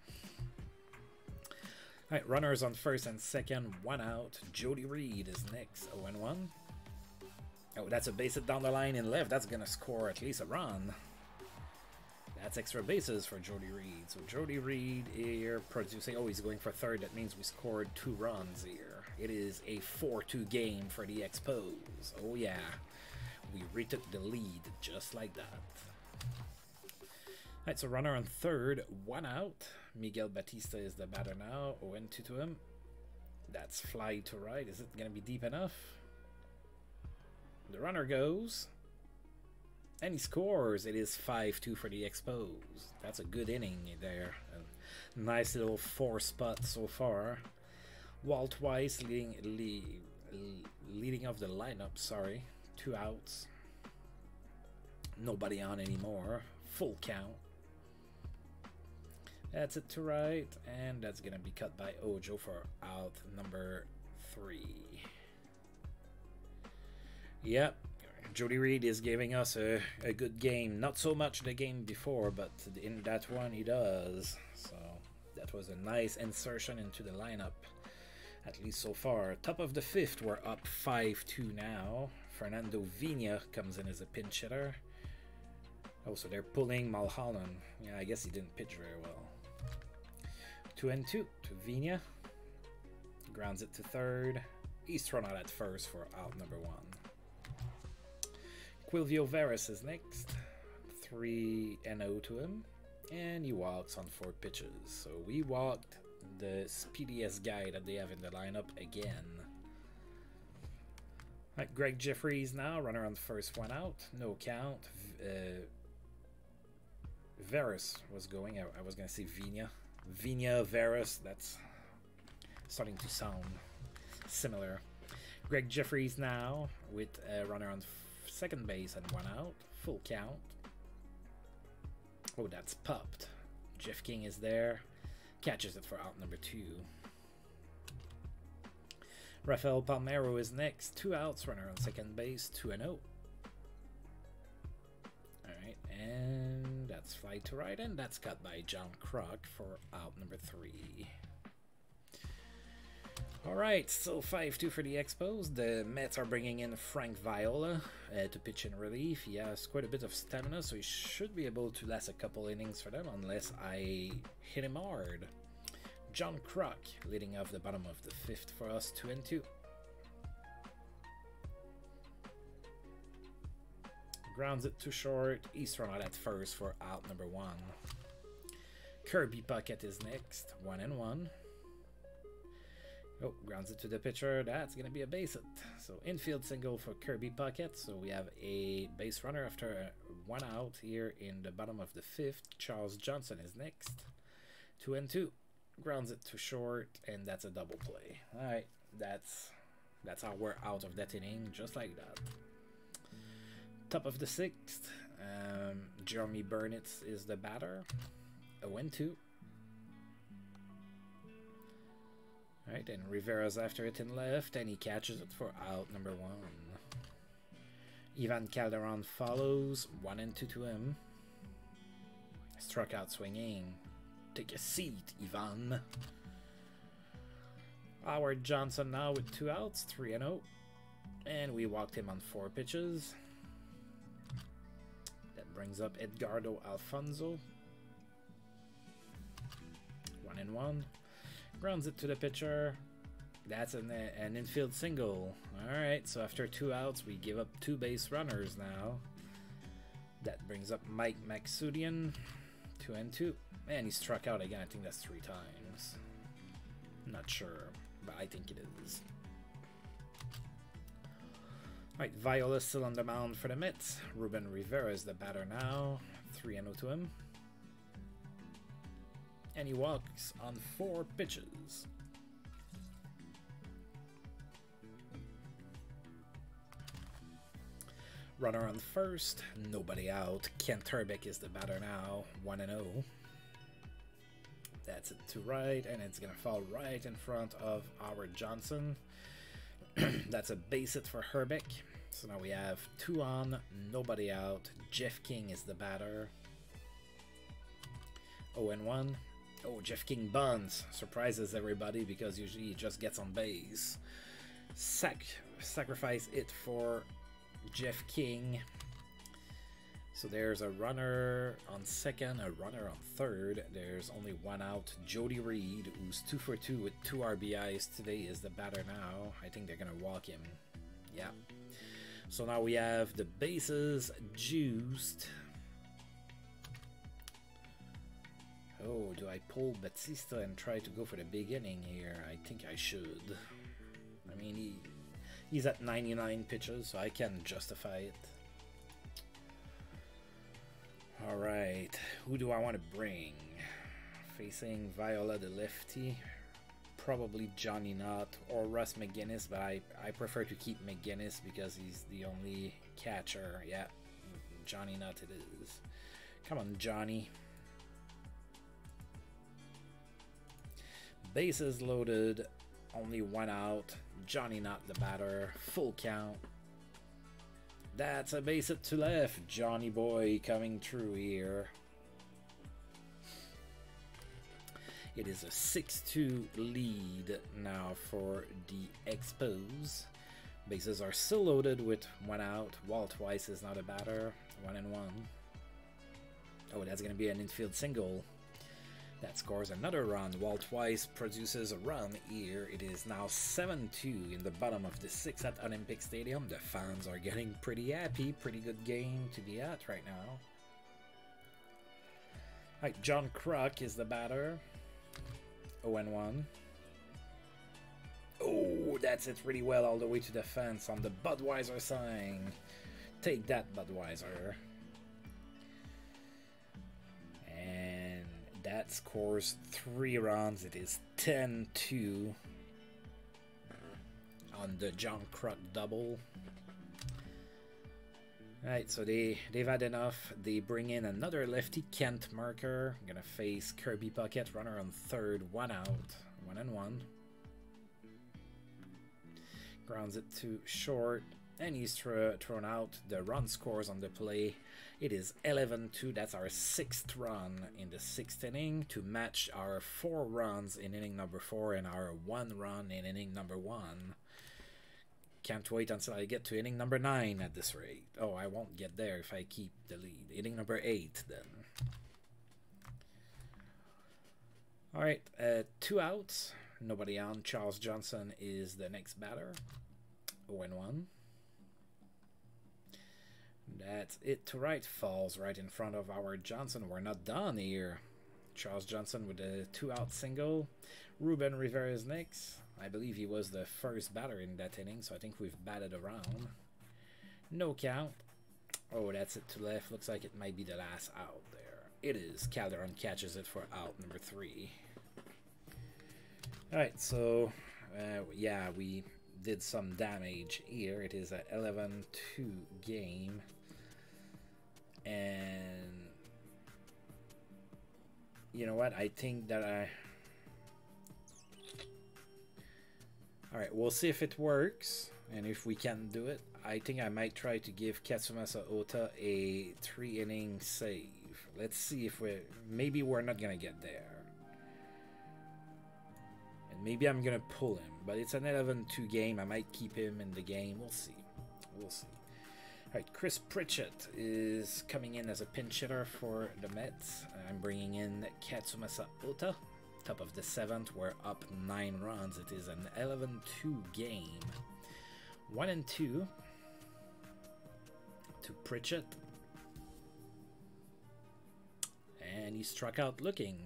Alright, runners on first and second, 1 out. Jody Reed is next, 0-1. Oh, that's a base hit down the line in left. That's gonna score at least a run. That's extra bases for Jody Reed. So Jody Reed here producing. Oh, he's going for third. That means we scored 2 runs here. It is a 4-2 game for the Expos. Oh yeah, we retook the lead just like that. Alright, so runner on third, 1 out. Miguel Batista is the batter now. 0-2 to him. That's fly to right. Is it gonna be deep enough? The runner goes. And he scores. It is 5-2 for the Expos. That's a good inning there. A nice little 4 spot so far. Walt Weiss leading off the lineup. Sorry, 2 outs. Nobody on anymore. Full count. That's it to right, and that's gonna be cut by Ojo for out number 3. Yep. Jody Reed is giving us a good game. Not so much the game before, but in that one he does. So that was a nice insertion into the lineup, at least so far. Top of the 5th, we're up 5-2 now. Fernando Vina comes in as a pinch hitter. Oh, so they're pulling Mulholland. Yeah, I guess he didn't pitch very well. 2-2 to Vina. Grounds it to third. He's thrown out at first for out number 1. Quilvio Veras is next. 3-0 to him. And he walks on 4 pitches. So we walked the speediest guy that they have in the lineup again. Right, Greg Jeffries now. Runner on first, 1 out. No count. Veras was going. I was going to say Vina. Vina, Veras. That's starting to sound similar. Greg Jeffries now with a runner on second base and 1 out. Full count. Oh, that's popped. Jeff King is there. Catches it for out number 2. Rafael Palmeiro is next. 2 outs. Runner on second base. 2-0. Alright, and that's fly to right, and that's cut by John Kruk for out number 3. Alright, still 5-2 for the Expos. The Mets are bringing in Frank Viola to pitch in relief. He has quite a bit of stamina, so he should be able to last a couple innings for them unless I hit him hard. John Kruk leading off the bottom of the 5th for us, 2-2. Grounds it too short. He's thrown out at first for out number 1. Kirby Puckett is next, 1-1. Oh, grounds it to the pitcher. That's going to be a base hit. So infield single for Kirby Puckett. So we have a base runner after 1 out here in the bottom of the 5th. Charles Johnson is next, 2-2. Grounds it too short, and that's a double play. All right, that's how we're out of that inning, just like that. Top of the 6th, Jeremy Burnitz is the batter, 0-2. All right, and Rivera's after it in left, and he catches it for out number 1. Ivan Calderon follows, 1-2 to him. Struck out swinging. Take a seat, Ivan. Howard Johnson now with 2 outs, 3-0. And we walked him on 4 pitches. That brings up Edgardo Alfonso. 1-1. Grounds it to the pitcher. That's an infield single. Alright, so after 2 outs, we give up 2 base runners now. That brings up Mike Maxudian. 2-2. Man, he struck out again. I think that's 3 times. Not sure, but I think it is. Alright, Viola still on the mound for the Mets. Ruben Rivera is the batter now. 3-0 to him. And he walks on 4 pitches. Runner on first, nobody out. Kent Herbeck is the batter now, 1-0. That's it to right, and it's going to fall right in front of Howard Johnson. That's a base hit for Herbeck. So now we have 2 on, nobody out. Jeff King is the batter. 0-1. Oh, Jeff King bunts. Surprises everybody because usually he just gets on base. Sacrifice it for Jeff King. So there's a runner on second, a runner on third. There's only 1 out. Jody Reed, who's 2 for 2 with 2 RBIs today, is the batter now. I think they're gonna walk him. Yeah. So now we have the bases juiced. Oh, do I pull Batista and try to go for the big inning here? I think I should. I mean, he's at 99 pitches, so I can justify it. Alright, who do I want to bring? Facing Viola the lefty. Probably Johnny Knott or Russ McGinnis, but I prefer to keep McGinnis because he's the only catcher. Yeah, Johnny Knott it is. Come on, Johnny. Bases loaded, only 1 out. Johnny Knott the batter, full count. That's a base hit to left. Johnny boy coming through here. It is a 6-2 lead now for the Expos. Bases are still loaded with 1 out. Walt Weiss is not a batter. 1-1. Oh, that's going to be an infield single. That scores another run. Walt Weiss produces a run here. It is now 7-2 in the bottom of the 6th at Olympic Stadium. The fans are getting pretty happy. Pretty good game to be at right now. Alright, John Kruk is the batter. 0-1. Oh, that's it really well all the way to the fence on the Budweiser sign. Take that, Budweiser. And that scores 3 runs. It is 10-2 on the John Kruk double. Alright, so they've had enough. They bring in another lefty, Kent Marker. Gonna face Kirby Puckett, runner on third, 1 out, 1-1. Grounds it to short. and he's thrown out. The run scores on the play. It is 11-2. That's our 6th run in the 6th inning to match our 4 runs in inning number 4 and our 1 run in inning number 1. Can't wait until I get to inning number 9 at this rate. Oh, I won't get there if I keep the lead. Inning number 8 then. Alright, 2 outs. Nobody on. Charles Johnson is the next batter. 0-1. That's it to right. Falls right in front of our Johnson. We're not done here. Charles Johnson with a 2-out single. Ruben Rivera is next. I believe he was the first batter in that inning, so I think we've batted around. No count. Oh, that's it to left. Looks like it might be the last out there. It is. Calderon catches it for out number 3. Alright, so yeah, we did some damage here. It is an 11-2 game. And you know what? I think that Alright, we'll see if it works. And if we can do it, I think I might try to give Katsumasa Ota a 3-inning save. Let's see if maybe we're not going to get there. And maybe I'm going to pull him. But it's an 11-2 game. I might keep him in the game. We'll see. We'll see. Alright, Chris Pritchett is coming in as a pinch hitter for the Mets. I'm bringing in Katsumasa Ota. Top of the 7th, we're up 9 runs. It is an 11-2 game. 1-2 to Pritchett. And he struck out looking.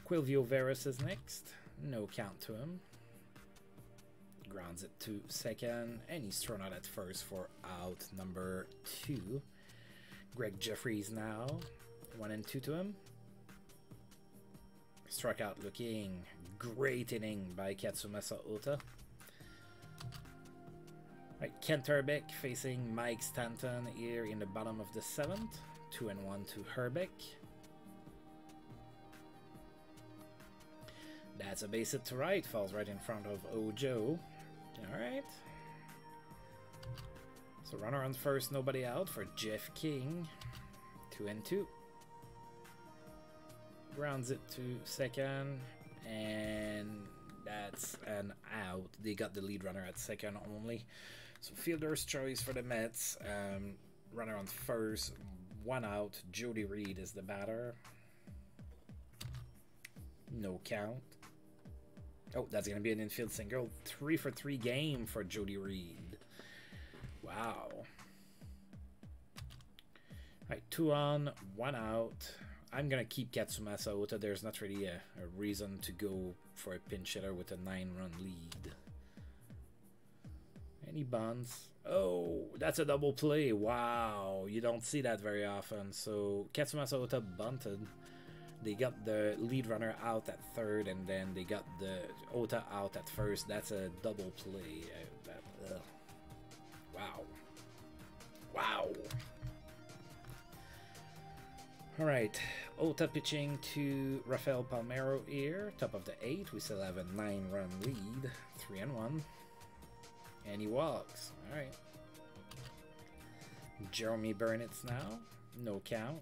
Quilvio Veras is next. No count to him. Grounds it to second, and he's thrown out at first for out number 2. Greg Jeffries now. 1-2 to him. Struck out looking. Great inning by Katsumasa Ota. Right, Kent Herbeck facing Mike Stanton here in the bottom of the 7th. 2-1 to Herbeck. That's a base hit to right. Falls right in front of Ojo. Alright. So runner on first, nobody out for Jeff King. 2-2. Grounds it to second, and that's an out. They got the lead runner at second only. So fielder's choice for the Mets. Runner on first, 1 out. Jody Reed is the batter. No count. Oh, that's going to be an infield single. 3-for-3 game for Jody Reed. Wow. All right, 2 on, 1 out. I'm going to keep Katsumasa Ota. There's not really a reason to go for a pinch hitter with a 9-run lead. Any bunts? Oh, that's a double play. Wow, you don't see that very often. So Katsumasa Ota bunted. They got the lead runner out at third, and then they got the Ota out at first. That's a double play. Wow. Wow. Alright, Ota pitching to Rafael Palmeiro here. Top of the 8th. We still have a 9-run lead. 3-1. And he walks. Alright. Jeremy Burnitz now. No count.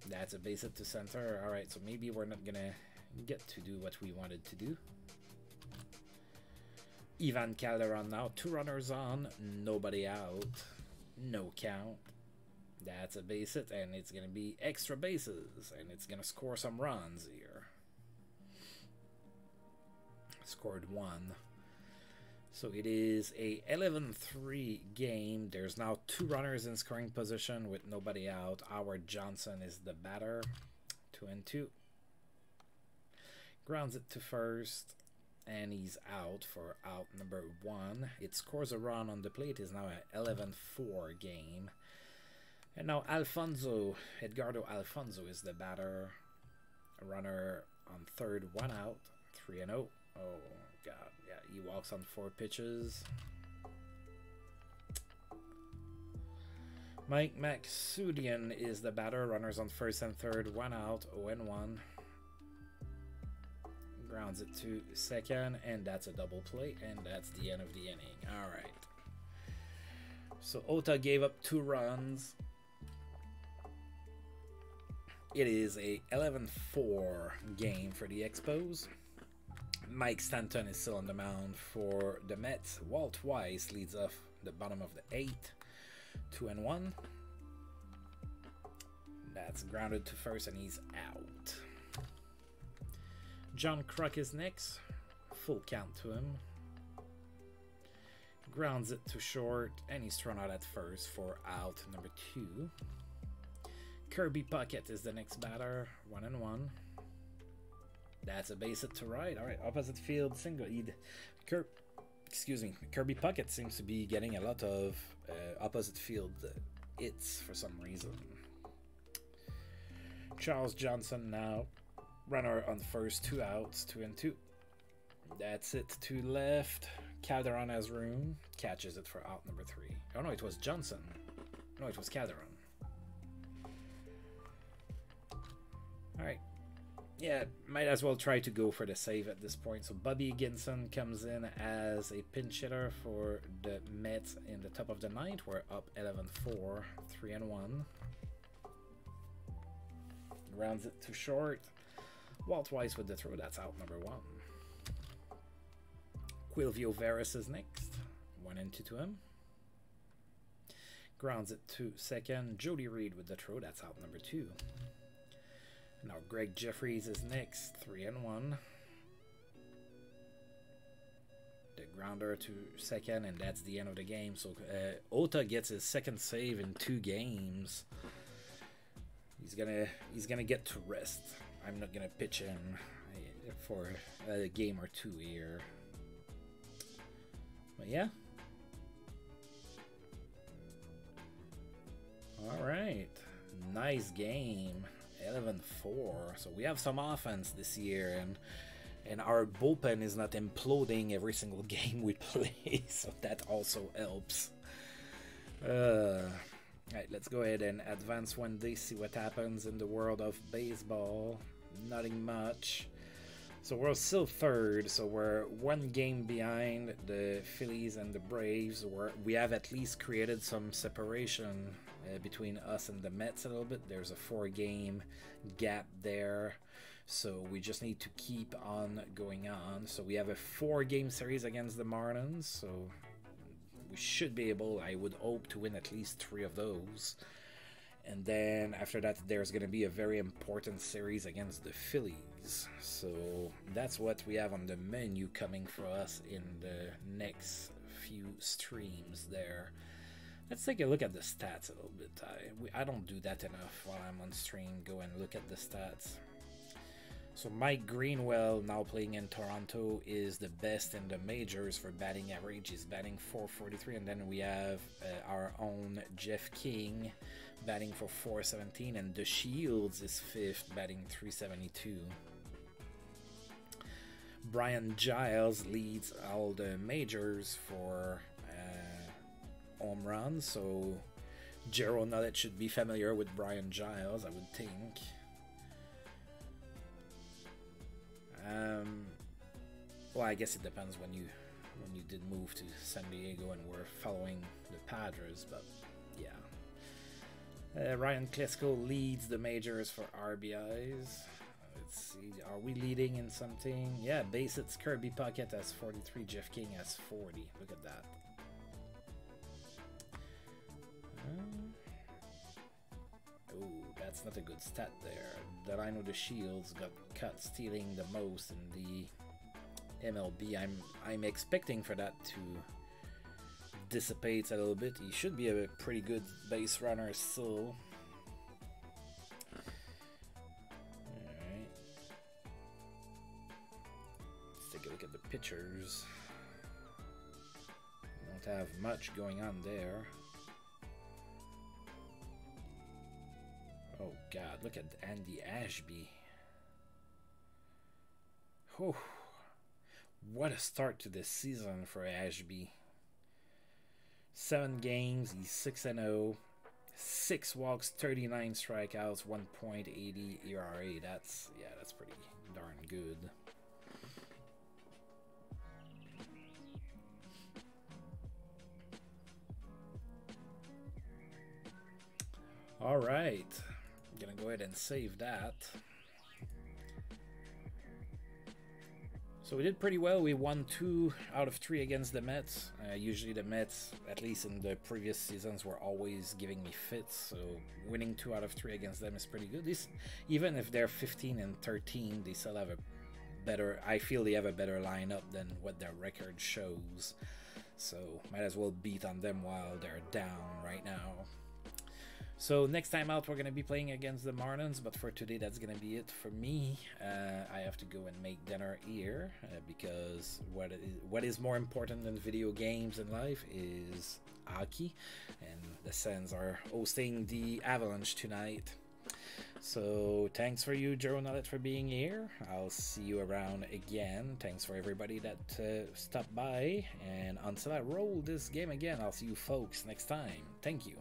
That's a base hit to center. Alright, so maybe we're not gonna get to do what we wanted to do. Ivan Calderon now. 2 runners on. Nobody out. No count. That's a base hit, and it's going to be extra bases, and it's going to score some runs here. Scored 1. So it is a 11-3 game. There's now 2 runners in scoring position with nobody out. Howard Johnson is the batter. 2-2. Grounds it to first, and he's out for out number 1. It scores a run on the plate. It is now an 11-4 game. And now Alfonso, Edgardo Alfonso is the batter. A runner on third, 1 out, 3-0. Oh, God, yeah, he walks on 4 pitches. Mike Maxudian is the batter. Runners on first and third, 1 out, 0-1. Grounds it to second, and that's a double play, and that's the end of the inning. All right. So Ota gave up 2 runs. It is a 11-4 game for the Expos. Mike Stanton is still on the mound for the Mets. Walt Weiss leads off the bottom of the 8th, 2-1. That's grounded to first, and he's out. John Kruk is next. Full count to him. Grounds it to short, and he's thrown out at first for out number 2. Kirby Puckett is the next batter, 1-1. That's a base hit to right. All right, opposite field single. Kirby Puckett seems to be getting a lot of opposite field hits for some reason. Charles Johnson now, runner on first, 2 outs, 2-2. That's it to left. Calderon has room, catches it for out number 3. Oh no, it was Johnson. No, it was Calderon. Alright. Yeah, might as well try to go for the save at this point. So Bobby Ginson comes in as a pinch hitter for the Mets in the top of the 9th. We're up 11-4, 3-1. Grounds it to short. Walt Weiss with the throw. That's out number 1. Quilvio Veras is next. 1-2 to him. Grounds it to second. Jody Reed with the throw. That's out number 2. Now Greg Jeffries is next. 3-1. The grounder to second, and that's the end of the game. So Ota gets his second save in 2 games. He's gonna get to rest. I'm not gonna pitch him for a game or 2 here. But yeah. All right. Nice game. 11-4. So we have some offense this year, and our bullpen is not imploding every single game we play. So that also helps. Alright, let's go ahead and advance one day, see what happens in the world of baseball. Nothing much. So we're still 3rd, so we're 1 game behind the Phillies and the Braves. We have at least created some separation between us and the Mets a little bit. There's a 4-game gap there, so we just need to keep on going on. So we have a 4-game series against the Marlins, so we should be able, I would hope, to win at least 3 of those. And then after that, there's going to be a very important series against the Phillies. So that's what we have on the menu coming for us in the next few streams there. Let's take a look at the stats a little bit. I don't do that enough while I'm on stream. Go and look at the stats. So Mike Greenwell, now playing in Toronto, is the best in the majors for batting average. He's batting .443, and then we have our own Jeff King batting for .417, and the Shields is 5th, batting .372. Brian Giles leads all the majors for home runs, so Gerald Nollet should be familiar with Brian Giles, I would think. Well, I guess it depends when you did move to San Diego and were following the Padres, but yeah. Ryan Klesko leads the majors for RBIs. Let's see, are we leading in something? Yeah, base hits. Kirby Puckett has 43, Jeff King has 40. Look at that. Oh, that's not a good stat there. Delino the Shields got cut stealing the most in the MLB. I'm expecting for that to dissipate a little bit. He should be a pretty good base runner still. Alright. Let's take a look at the pitchers. Don't have much going on there. Oh God, look at Andy Ashby. Whew. What a start to this season for Ashby. 7 games, he's 6-0. 6 walks, 39 strikeouts, 1.80 ERA. That's pretty darn good. All right, I'm gonna go ahead and save that. So we did pretty well. We won 2 out of 3 against the Mets. Usually the Mets, at least in the previous seasons, were always giving me fits. So winning 2 out of 3 against them is pretty good. Even if they're 15 and 13, they still have a better. I feel they have a better lineup than what their record shows. So might as well beat on them while they're down right now. So next time out, we're going to be playing against the Marlins, but for today, that's going to be it for me. I have to go and make dinner here, because what is more important than video games in life is hockey, and the Sens are hosting the Avalanche tonight. So thanks for you, Joe Nollet, for being here. I'll see you around again. Thanks for everybody that stopped by, and until I roll this game again, I'll see you folks next time. Thank you.